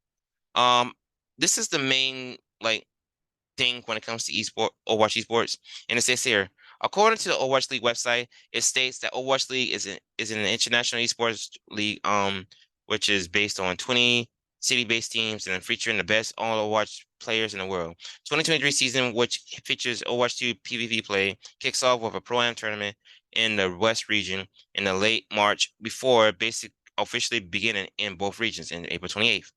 Um, this is the main like thing when it comes to Overwatch esports, and it says here, according to the Overwatch League website, it states that Overwatch League is an international esports league, which is based on 20 city-based teams and featuring the best all Overwatch players in the world. 2023 season, which features Overwatch 2 PvP play, kicks off with a Pro-Am tournament in the West region in the late March before basic officially beginning in both regions in April 28th.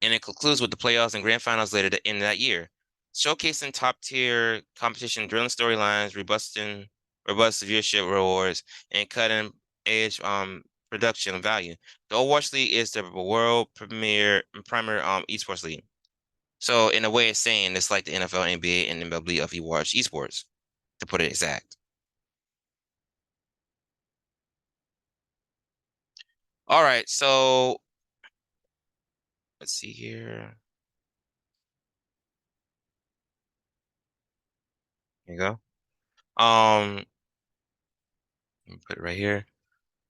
And it concludes with the playoffs and grand finals later in that year, showcasing top-tier competition, drilling storylines, robust viewership rewards, and cutting-edge production value. The Overwatch League is the world premier esports league. So in a way, it's saying it's like the NFL, NBA, and MLB of Overwatch esports, to put it exact. All right, so let's see here. Here you go. Let me put it right here.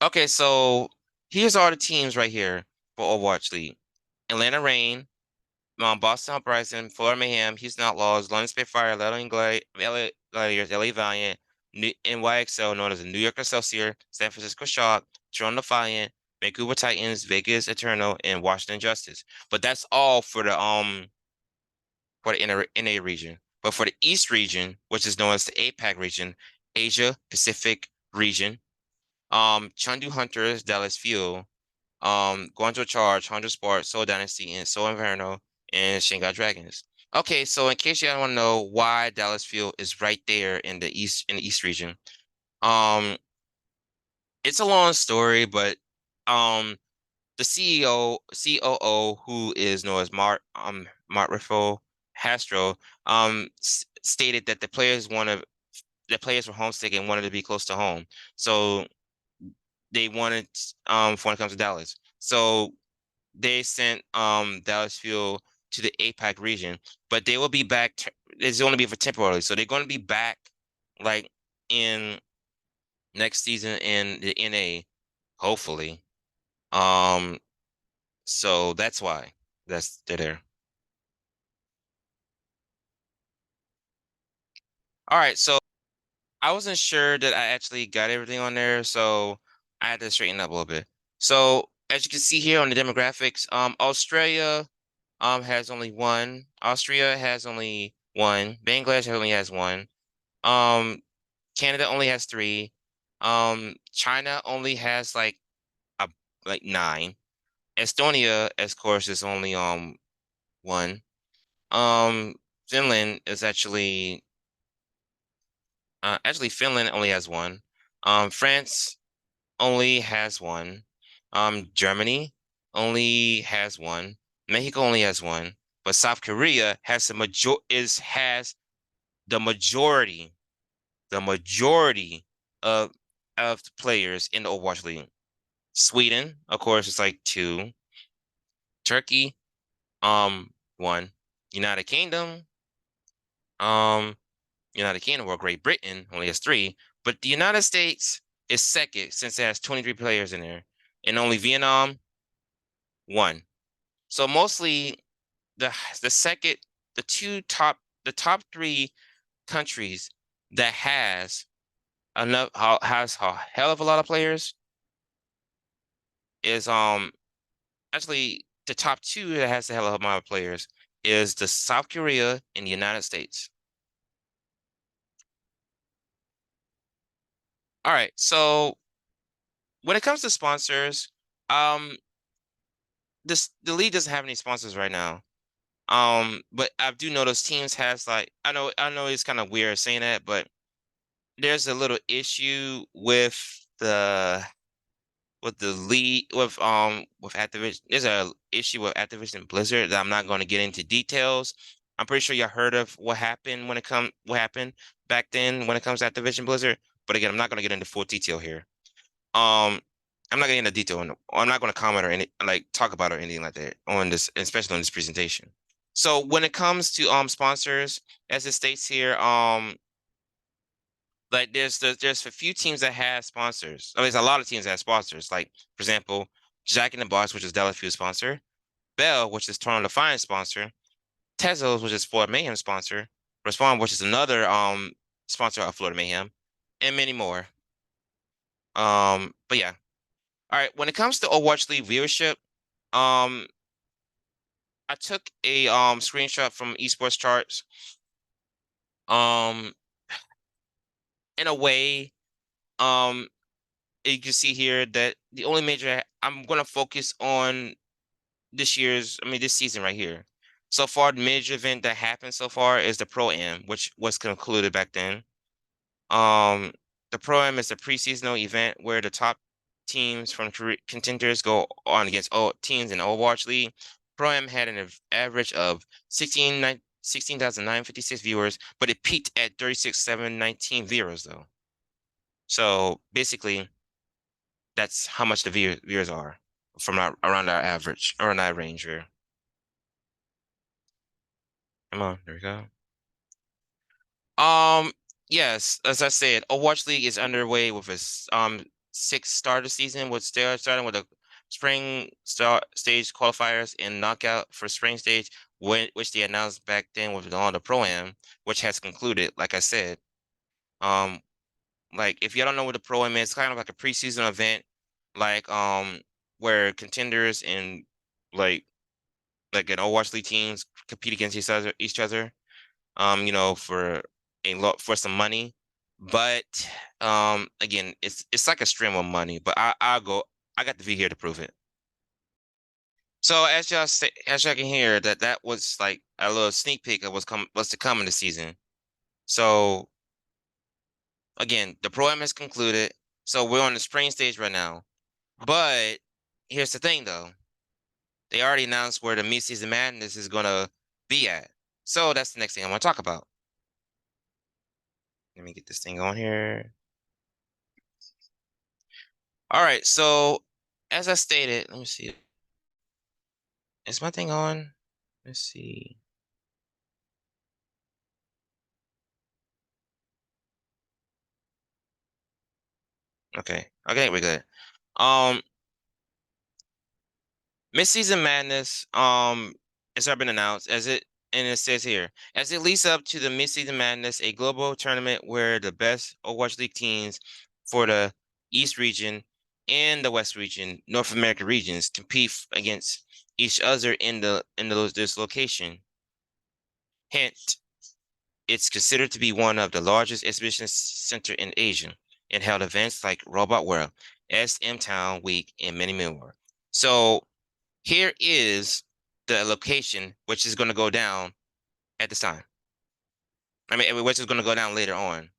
Okay, so here's all the teams right here for Overwatch League. Atlanta Reign, Boston Uprising, Florida Mayhem, Houston Outlaws, London Spitfire, LA Gladiators, LA Valiant, NYXL, known as the New York Excelsior, San Francisco Shock, Toronto Defiant, Vancouver Titans, Vegas Eternal, and Washington Justice. But that's all for the NA region. But for the East region, which is known as the APAC region, Asia Pacific region, Chengdu Hunters, Dallas Fuel, Guangzhou Charge, Hunter Sport, Seoul Dynasty, and Seoul Inferno, and Shanghai Dragons. Okay, so in case you don't want to know why Dallas Fuel is right there in the East region, um, it's a long story, but the COO, who is known as Mark Raffo Hastro, stated that the players were homesick and wanted to be close to home. So they wanted for when it comes to Dallas. So they sent Dallas Fuel to the APAC region, but they will be back. It's only be for temporarily, so they're going to be back like in next season in the NA, hopefully. Um, so that's why they're there. All right, so I wasn't sure that I actually got everything on there, so I had to straighten up a little bit. So as you can see here on the demographics, Australia has only one. Austria has only one. Bangladesh only has one. Um, Canada only has three. China only has a like nine. Estonia, of course, is only one. Um, Finland is actually Finland only has one. France only has one. Germany only has one. Mexico only has one. But South Korea has the majority, the majority of the players in the Overwatch League. Sweden, of course, is like two. Turkey, one. United Kingdom, um, United Kingdom or Great Britain only has three. But the United States is second since it has 23 players in there. And only Vietnam, one. So mostly the second, the top three countries that has a hell of a lot of players is actually the top two that has a hell of a lot of players is the South Korea and the United States. All right, so when it comes to sponsors, um, the league doesn't have any sponsors right now. But I do know those teams has I know it's kind of weird saying that, but there's a little issue with the league with Activision. There's a issue with Activision Blizzard that I'm not going to get into details. I'm pretty sure you heard of what happened back then when it comes to Activision Blizzard. But again, I'm not going to get into full detail here. Um, I'm not getting into detail, and I'm not going to comment or any like talk about or anything like that on this, especially on this presentation. So when it comes to sponsors, as it states here, like there's a few teams that have sponsors. There's a lot of teams that have sponsors. Like for example, Jack in the Box, which is Dallas Fuel sponsor, Bell, which is Toronto Defiance sponsor, Tezos, which is Florida Mayhem sponsor, Respawn, which is another sponsor of Florida Mayhem, and many more. But yeah. All right, when it comes to Overwatch League viewership, um, I took a screenshot from esports charts. Um, in a way, um, you can see here that the only major I'm gonna focus on this season right here. So far, the major event that happened so far is the Pro Am, which was concluded back then. Um, the Pro Am is a preseasonal event where the top teams from contenders go on against all teams in the Overwatch League. Pro Am had an average of 16,956 viewers, but it peaked at 36,719 viewers though. So basically, that's how much the viewers are from around our average, around that range here. Come on, there we go. Um, yes, as I said, Overwatch League is underway with its sixth starter season, with starting with the spring stage qualifiers and knockout for spring stage, which they announced back then with all the Pro-Am, which has concluded, like I said. Um, like if you don't know what the Pro-Am is, it's kind of like a preseason event, like where contenders and like an Overwatch League teams compete against each other for a lot for some money. But again, it's like a stream of money. But I got the V here to prove it. So as y'all can hear, that was like a little sneak peek of what's to come in the season. So again, the program has concluded. So we're on the spring stage right now. But here's the thing though. They already announced where the mid-season madness is gonna be at. So that's the next thing I want to talk about. Let me get this thing on here. All right, so as I stated, let me see. Is my thing on? Let's see. Okay. Okay, we're good. Um, Mid-season madness, it's already been announced and it says here, as it leads up to the mid-season madness, a global tournament where the best Overwatch League teams for the East region and the West region, North American regions compete against each other in this location. Hint, it's considered to be one of the largest exhibition center in Asia and held events like Robot World, SM Town Week, and many more. So here is the location which is going to go down at this time. I mean, which is going to go down later on.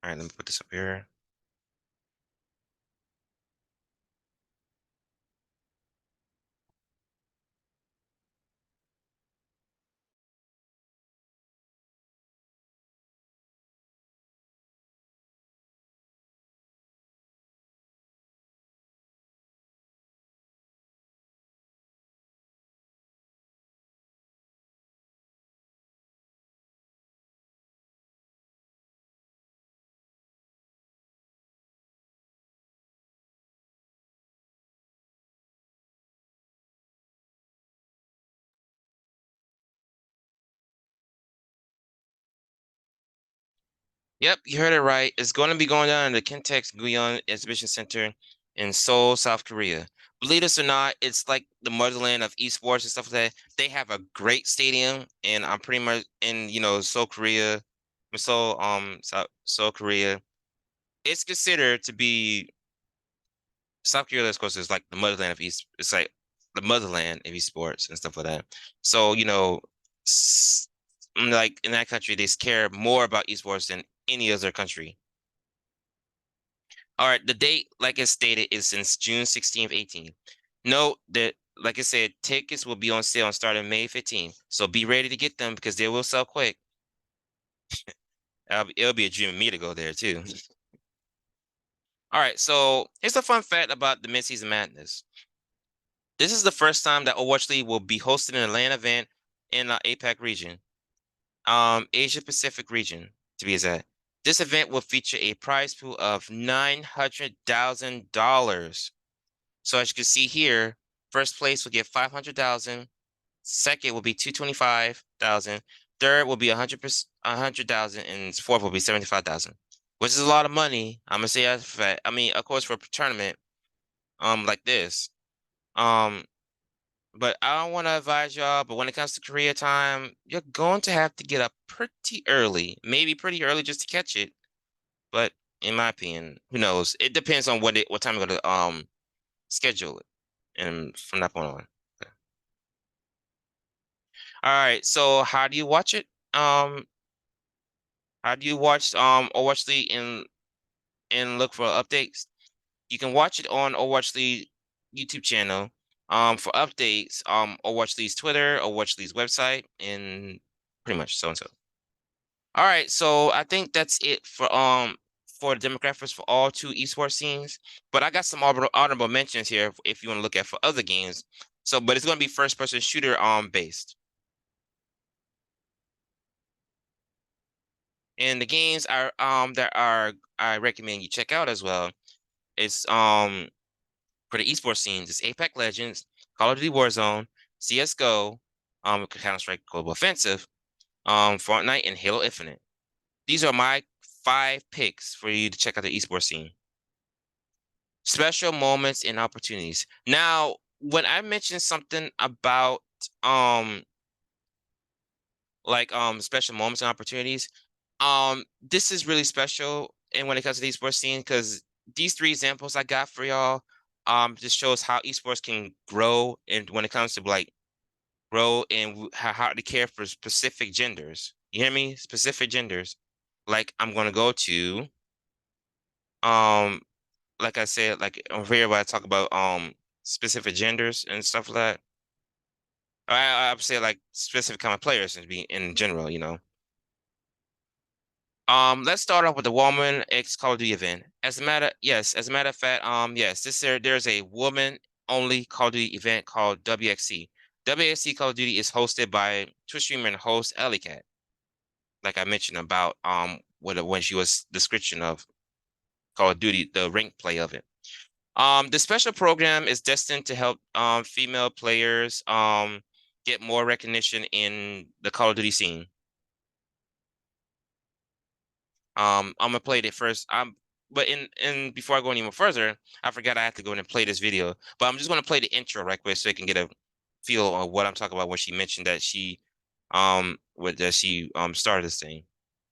All right, let me put this up here. Yep, you heard it right. It's going to be going down in the Kintex Guion Exhibition Center in Seoul, South Korea. Believe this or not, it's like the motherland of esports and stuff like that. They have a great stadium, and I'm pretty much in, Seoul, Korea, Seoul, Korea. It's considered to be South Korea, of course, is like the motherland of East. It's like the motherland of esports and stuff like that. So, like in that country, they care more about esports than any other country. All right, the date, like it stated, is since June 16th, 18th. Note that, like I said, tickets will be on sale starting May 15th. So be ready to get them because they will sell quick. It'll be a dream of me to go there too. All right, so here's a fun fact about the Mid-Season Madness. This is the first time that Overwatch League will be hosting an LAN event in the APAC region, Asia Pacific region to be exact. This event will feature a prize pool of $900,000. So as you can see here, first place will get 500,000, second will be 225,000, third will be 100,000, and fourth will be 75,000, which is a lot of money. I'm gonna say that for fact. I mean, of course, for a tournament, like this. Um, But I don't want to advise y'all, but when it comes to Korea time, you're going to have to get up pretty early, maybe pretty early just to catch it. But in my opinion, who knows? It depends on what time you're gonna schedule it. And from that point on. Okay. All right, so how do you watch it? How do you watch Overwatch League and look for updates? You can watch it on Overwatch League YouTube channel. For updates, Overwatch League's Twitter, Overwatch League's website, and pretty much so and so. All right, so I think that's it for the demographics for all two esports scenes. But I got some honorable mentions here if you want to look at for other games. So, but it's going to be first person shooter based. And the games are that are I recommend you check out as well. It's for the esports scenes, it's Apex Legends, Call of Duty Warzone, CS:GO, Counter-Strike Global Offensive, Fortnite, and Halo Infinite. These are my five picks for you to check out the esports scene. Special moments and opportunities. Now, when I mentioned something about um special moments and opportunities, this is really special and when it comes to the esports scene because these three examples I got for y'all just shows how esports can grow and when it comes to like grow and how to care for specific genders. You hear me? Specific genders. Like I'm gonna go to um like I said, like over here where I talk about specific genders and stuff like that. I would say like specific kind of players and be in general. Let's start off with the Woman X Call of Duty event. as a matter of fact, yes, there's a woman only Call of Duty event called WXC. WXC Call of Duty is hosted by Twitch streamer and host Ellie Cat, like I mentioned about when she was description of Call of Duty, the rank play of it. The special program is destined to help female players get more recognition in the Call of Duty scene. I'm gonna play it first. But in before I go any more further, I forgot I have to go in and play this video. But I'm just gonna play the intro right quick so you can get a feel of what I'm talking about when she mentioned that she started this thing.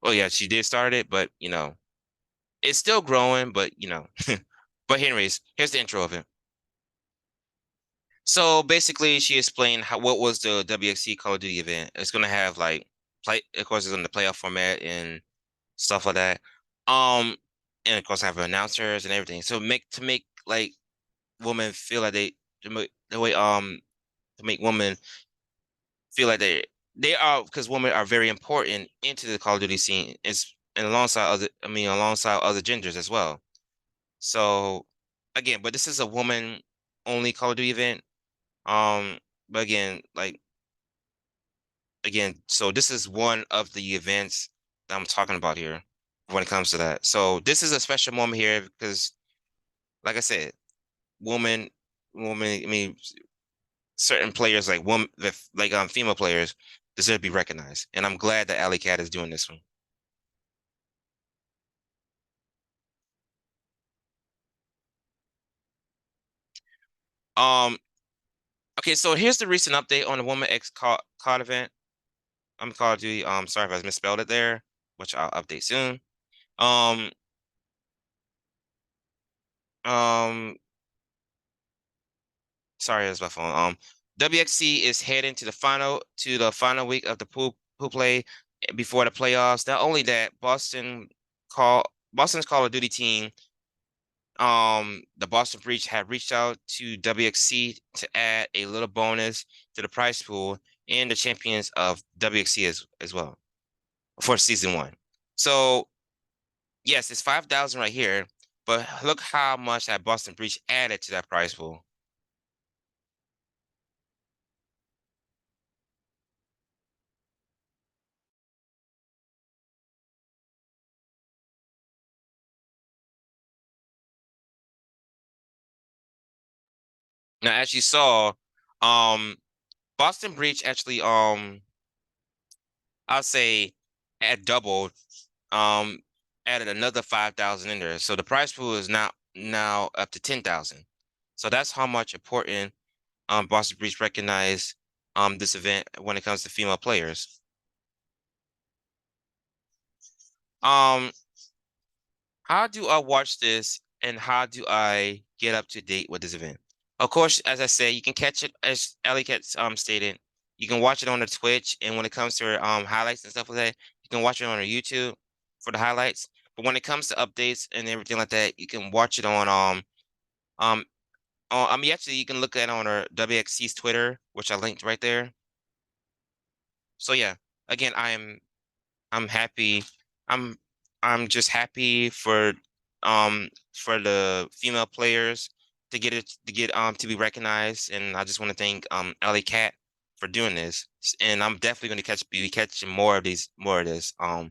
Oh yeah, she did start it, but it's still growing, but but anyways, here's the intro of it. So basically, she explained what was the WXC Call of Duty event. It's gonna have like of course, it's in the playoff format and stuff like that. Um, and of course, I have announcers and everything. So make like women feel like the way to make women feel like they are, because women are very important into the Call of Duty scene. It's and alongside other genders as well. So again, but this is a woman only Call of Duty event. But again, so this is one of the events that I'm talking about here when it comes to that. So this is a special moment here because, like I said, woman, I mean, certain players like female players deserve to be recognized, and I'm glad that Alley Cat is doing this one. Um, okay, so here's the recent update on the Woman X COD event. I'm Call of Duty. Sorry if I misspelled it there, which I'll update soon. Um, um, Sorry, that's my phone. WXC is heading to the final week of the pool play before the playoffs. Not only that, Boston's Call of Duty team, the Boston Breach had reached out to WXC to add a little bonus to the prize pool and the champions of WXC as well for season one. So yes, it's 5,000 right here, but look how much that Boston Breach added to that prize pool. Now, as you saw, um, Boston Breach actually, I'll say, at doubled, um, added another 5,000 in there. So the prize pool is now up to 10,000. So that's how much important Boston Breach recognized this event when it comes to female players. Um, how do I watch this and how do I get up to date with this event? Of course, as I said, you can catch it as Ellie Cat stated. You can watch it on the Twitch, and when it comes to highlights and stuff like that, you can watch it on our YouTube for the highlights. But when it comes to updates and everything like that, you can watch it um actually you can look at it on our WXC's Twitter, which I linked right there. So yeah, again, I'm happy. I'm I'm just happy for the female players to be recognized, and I just want to thank Ellie Cat for doing this. And I'm definitely going to be catching more of this to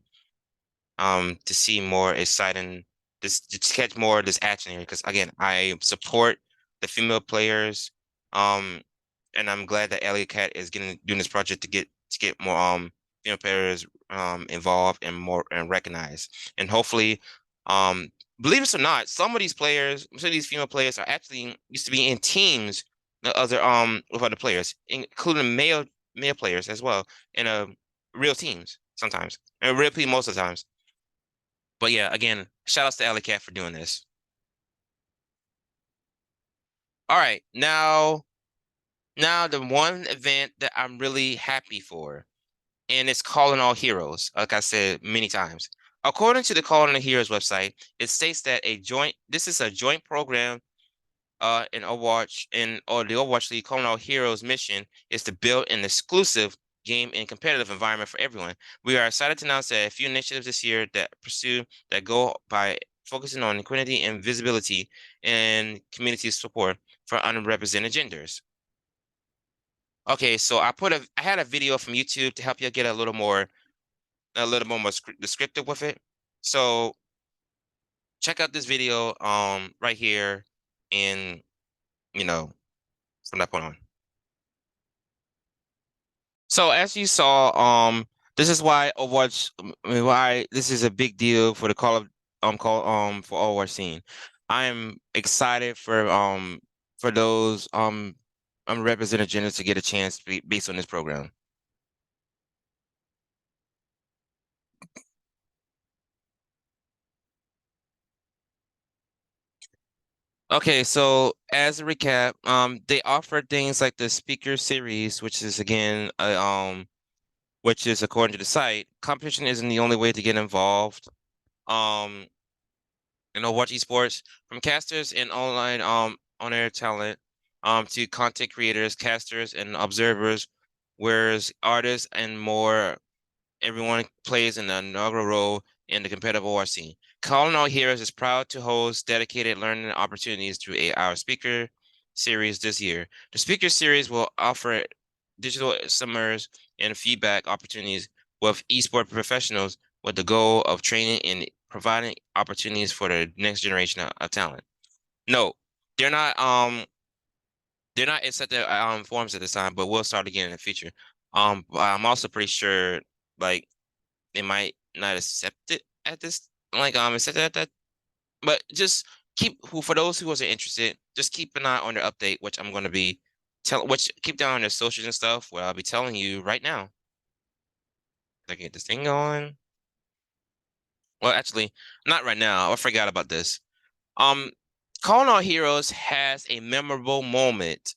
see more exciting this to catch more of this action here, because again, I support the female players um and I'm glad that Elliot Cat is getting doing this project to get more female players involved and more and recognized, and hopefully um believe it or not, some of these female players are actually used to be in teams with other players, including male players as well, in real teams sometimes, and real people most of the times. But yeah, again, shout outs to Alley Cat for doing this. All right, now the one event that I'm really happy for, and it's Calling All Heroes, like I said many times. According to the Calling All Heroes website, it states that this is a joint program in Overwatch or the Overwatch League. Calling All Heroes mission is to build an exclusive game and competitive environment for everyone. We are excited to announce that a few initiatives this year that go by focusing on equity and visibility and community support for underrepresented genders. Okay, so I had a video from YouTube to help you get a little more descriptive with it. So check out this video right here, and you know, from that point on. So as you saw, this is why Overwatch, I mean, why this is a big deal for the call for Overwatch scene. I am excited for those represented genders to get a chance based on this program. Okay, so as a recap, they offer things like the speaker series, which is again, which is according to the site, competition isn't the only way to get involved. Um, watch esports from casters and online on air talent, to content creators, casters, and observers, whereas artists and more. Everyone plays an inaugural role in the competitive war scene. Calling All Heroes is proud to host dedicated learning opportunities through our speaker series this year. The speaker series will offer digital summers and feedback opportunities with esports professionals with the goal of training and providing opportunities for the next generation of talent. No, they're not they're not set their forums at this time, but we'll start again in the future. I'm also pretty sure like they might not accept it at this accept it at that, but just keep who for those who wasn't interested, just keep an eye on their update, which I'm going to be which keep down on their socials and stuff, where I'll be telling you right now. I get this thing going. Well, actually, not right now. I forgot about this. Um, Calling All Heroes has a memorable moment,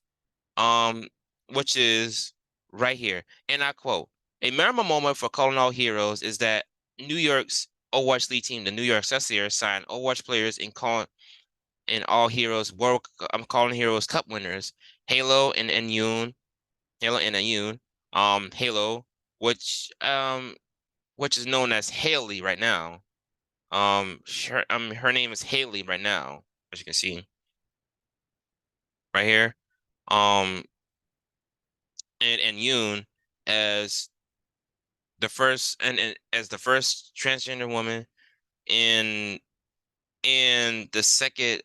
um, which is right here. And I quote, a memorable moment for Calling All Heroes is that New York's Overwatch League team, the New York Celsius, signed Overwatch players and All Heroes World I'm Calling Heroes Cup winners, Halo and Immune, Halo and Immune, Halo, which is known as Haley right now. Her name is Haley right now, as you can see right here. Um, and Yoon as as the first transgender woman in the second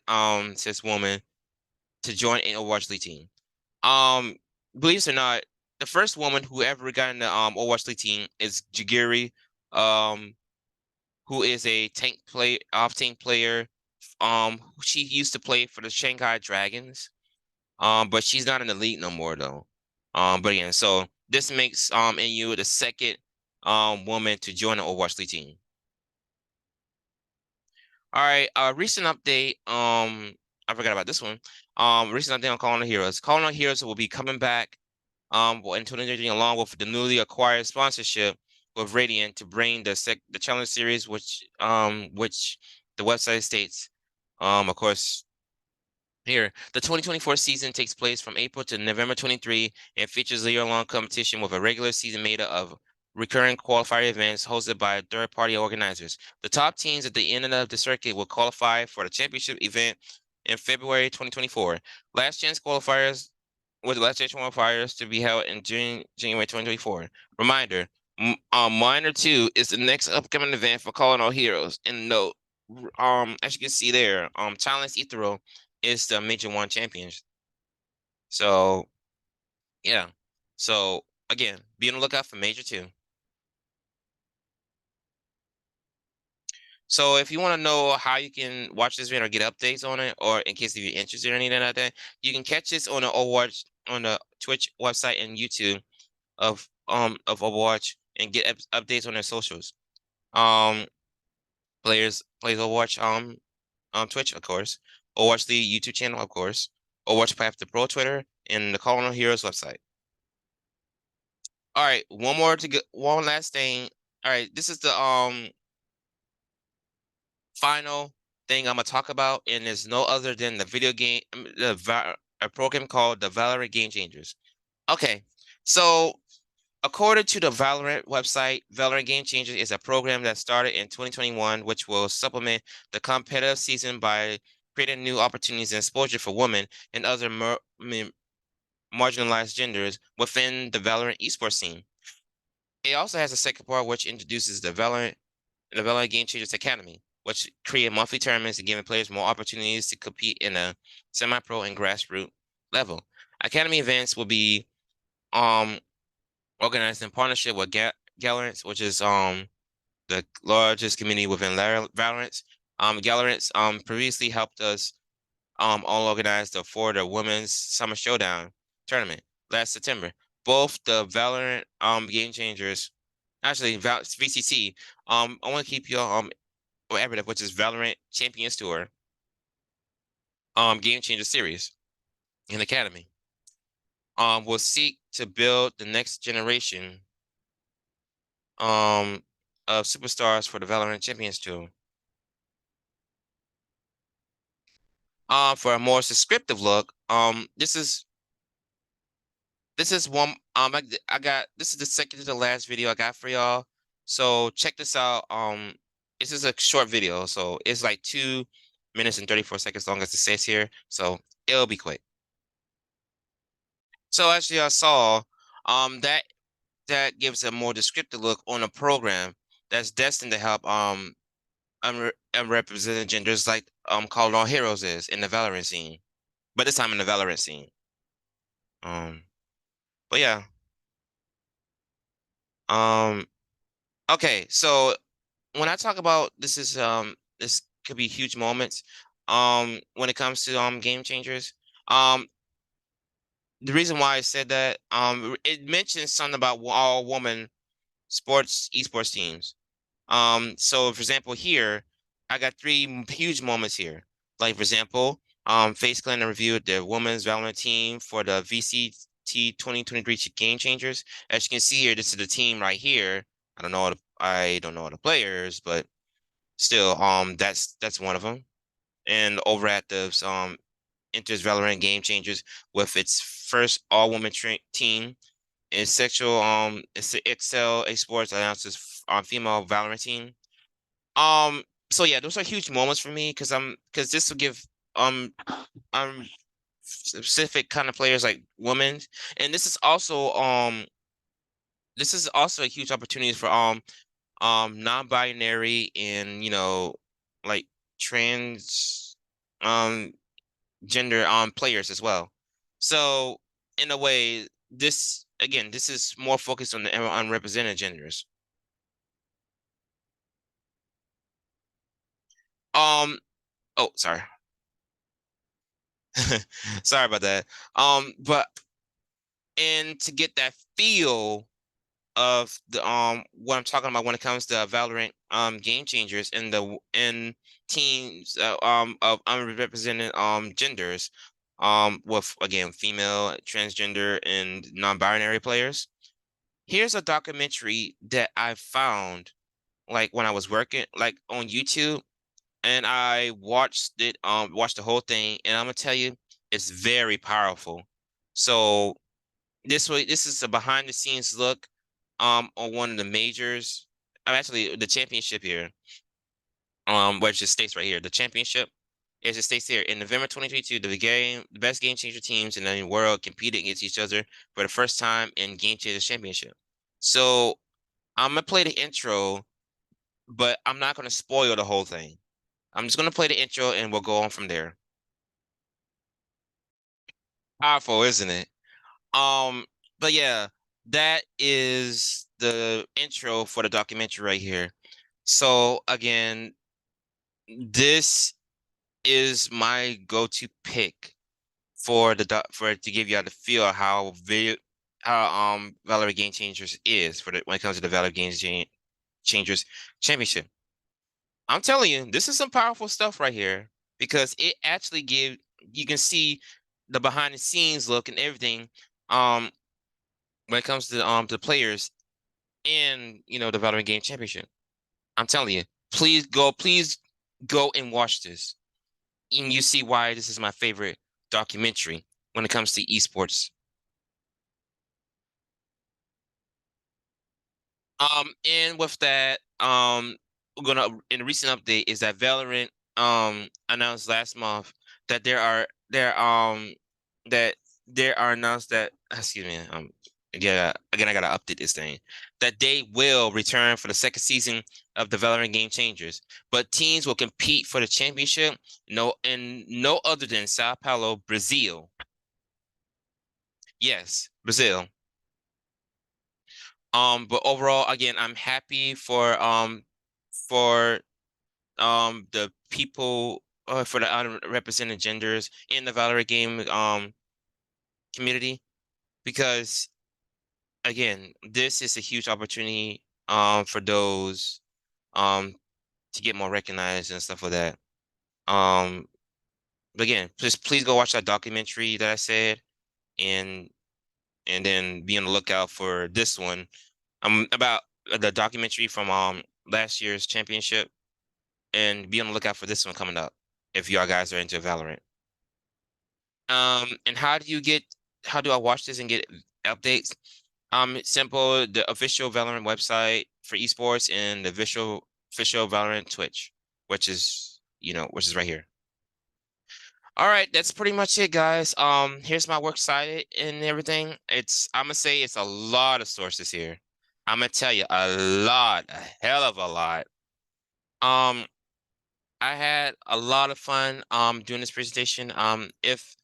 cis woman to join an Overwatch League team. Um, Believe it or not, the first woman who ever got in the Overwatch League team is Jagiri, um, who is a off tank player. She used to play for the Shanghai Dragons. But she's not in the league no more though. But again, so this makes NU the second woman to join the Overwatch League team. All right, recent update. I forgot about this one. Recent update on Calling the Heroes. Calling the Heroes will be coming back in 2013 along with the newly acquired sponsorship with Radiant to bring the challenge series, which the website states. Of course, here, the 2024 season takes place from April to November 23 and features a year-long competition with a regular season made up of recurring qualifier events hosted by third-party organizers. The top teams at the end of the circuit will qualify for the championship event in February 2024. Last chance qualifiers with the last chance qualifiers to be held in January 2024. Reminder, Minor 2 is the next upcoming event for Calling All Heroes. And note, as you can see there, Challenge Ethereal is the Major One champions. So yeah. So again, be on the lookout for Major 2. So if you want to know how you can watch this video or get updates on it, or in case if you're interested in anything like that, you can catch this on the Overwatch on the Twitch website and YouTube of Overwatch and get updates on their socials. Um plays Overwatch on Twitch, of course, Overwatch the YouTube channel, of course, Overwatch Path to Pro Twitter, and the Calling All Heroes website. All right, one last thing. All right, this is the final thing I'm gonna talk about, and it's no other than the video game, a program called the Valorant Game Changers. Okay, so According to the Valorant website, Valorant Game Changers is a program that started in 2021, which will supplement the competitive season by creating new opportunities and exposure for women and other marginalized genders within the Valorant esports scene. It also has a second part which introduces the Valorant Game Changers Academy, which create monthly tournaments and giving players more opportunities to compete in a semi-pro and grassroots level. Academy events will be um organized in partnership with Gallerants, which is the largest community within Valorant. Gallerants previously helped us all organize the Women's Summer Showdown tournament last September. Both the Valorant Game Changers, actually VCT, I want to keep you aware, which is Valorant Champions Tour Game Changer series in Academy. Will seek to build the next generation um of superstars for the Valorant Champions Tour. For a more descriptive look, this is one I got this is the second to the last video I got for y'all. So check this out. This is a short video, so it's like 2 minutes and 34 seconds long as it says here. So it'll be quick. So as y'all saw, that gives a more descriptive look on a program that's destined to help unrepresented genders like Call All Heroes is in the Valorant scene, but this time in the Valorant scene. Um, but yeah. Um, okay, so when I talk about this could be huge moments when it comes to game changers. Um, the reason why I said that it mentions something about all woman esports teams. So for example, here I got three huge moments here. Like for example, FaZe Clan reviewed the women's Valorant team for the VCT 2023 Game Changers. As you can see here, this is the team right here. I don't know all the players, but still, that's one of them. And over at the enters Valorant Game Changers with its first all-woman team. It's the Excel Esports announces female Valorant team. Um, so yeah, those are huge moments for me because this will give um um specific kind of players like women, and this is also a huge opportunity for non-binary and like trans gender players as well. So in a way, this is more focused on the unrepresented genders. Um, oh, sorry. Sorry about that. But and to get that feel of the what I'm talking about when it comes to Valorant game changers and the in teams of underrepresented genders with again female, transgender and non-binary players. Here's a documentary that I found like when I was working like on YouTube and I watched the whole thing and I'm gonna tell you it's very powerful. So this is a behind the scenes look on one of the majors. Actually the championship here. Which it states right here, the championship is it states here in November 2022, the best game changer teams in the world competed against each other for the first time in Game Changers Championship. So I'm gonna play the intro, but I'm not gonna spoil the whole thing. I'm just gonna play the intro and we'll go on from there. Powerful, isn't it? Um, but yeah, that is the intro for the documentary right here. So again, this is my go-to pick for for it to give you the feel of how Valorant Game Changers is for the when it comes to the Valorant Changers Championship. I'm telling you, this is some powerful stuff right here because it actually gives you can see the behind the scenes look and everything when it comes to players in the Valorant Game Championship. I'm telling you, please go and watch this. And you see why this is my favorite documentary when it comes to esports. And with that, we're gonna in a recent update is that Valorant announced last month that that there are announced that excuse me, yeah, again I gotta update this thing, that they will return for the second season of the Valorant Game Changers, but teams will compete for the championship no other than Sao Paulo, Brazil. Yes, Brazil. But overall, again, I'm happy for the people for the underrepresented genders in the Valorant game community, because again, this is a huge opportunity for those um to get more recognized and stuff like that. Um, but again, please go watch that documentary that I said, and then be on the lookout for this one. About the documentary from last year's championship, and be on the lookout for this one coming up if y'all guys are into Valorant. And how do I watch this and get updates? It's simple, the official Valorant website for esports and the official Valorant Twitch, which is right here. All right, that's pretty much it, guys. Here's my works cited and everything. I'm gonna say it's a lot of sources here. I'm gonna tell you a hell of a lot. Um, I had a lot of fun doing this presentation. If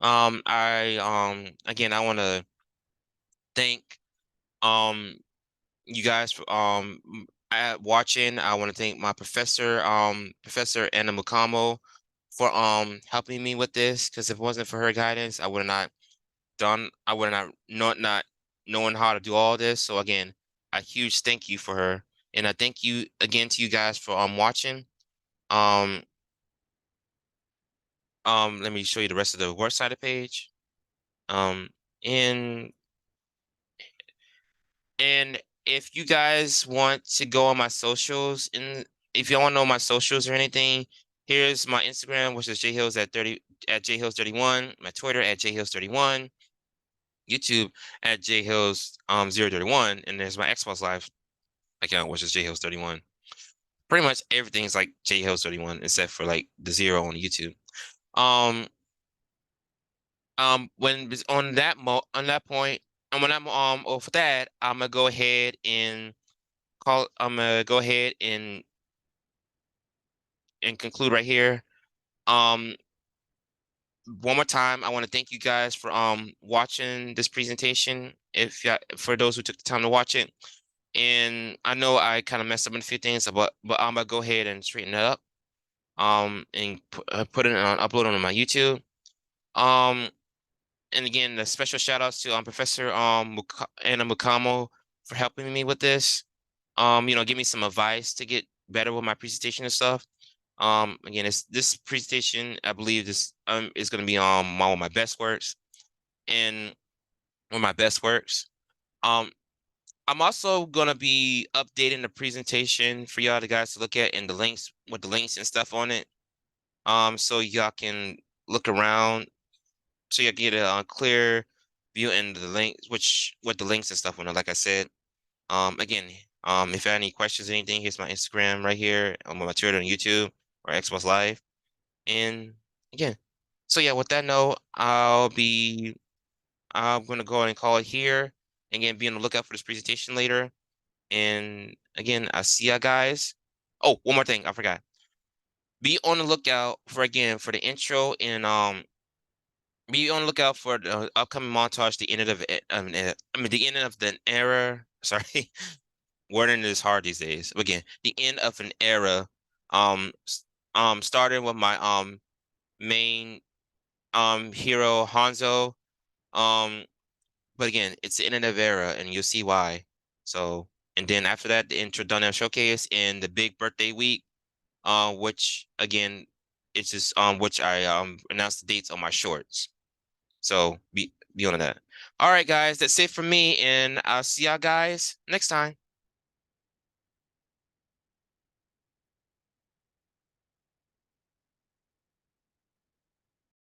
I again I want to thank um you guys for watching. I want to thank my Professor Anna Mukamo for helping me with this, because if it wasn't for her guidance, I would not knowing how to do all this. So again, a huge thank you for her, and I thank you again to you guys for watching. Um let me show you the rest of the works cited page. Um, and and if you guys want to go on my socials, and if you want to know my socials or anything, here's my Instagram, which is JHills at JHills31, my Twitter at JHills31, YouTube at JHills 031, and there's my Xbox Live account, which is JHills31. Pretty much everything's like JHills31 except for like the zero on YouTube. Um, when on that point, and when I'm off that, I'm gonna go ahead and conclude right here. Um, one more time, I want to thank you guys for watching this presentation. For those who took the time to watch it, and I know I kind of messed up in a few things, but I'm gonna go ahead and straighten it up. And put it on upload it on my YouTube. Um, and again, the special shout outs to Professor Anna Mukamo for helping me with this. Give me some advice to get better with my presentation and stuff. Again, this presentation, I believe this is going to be one of my best works, and one of my best works. Um, I'm also going to be updating the presentation for y'all, the guys to look at, and the links with the links and stuff on it. So y'all can look around, so you get a clear view and the links, which with the links and stuff on it. Like I said, again, if you have any questions, or anything, here's my Instagram right here, on my Twitter and YouTube or Xbox Live. And again, so yeah, with that note, I'm gonna go ahead and call it here. Again, be on the lookout for this presentation later. And again, I'll see ya guys. Oh, one more thing, I forgot. Be on the lookout for the intro, and be on the lookout for the upcoming montage, the end of it. The end of the era. Sorry, wording is hard these days. Again, the end of an era. Starting with my main hero Hanzo. Um, but again, it's the end of era, and you'll see why. So, and then after that, the intro done showcase and the big birthday week. Which again, it's just which I announced the dates on my shorts. So be on that. All right, guys, that's it for me, and I'll see y'all guys next time.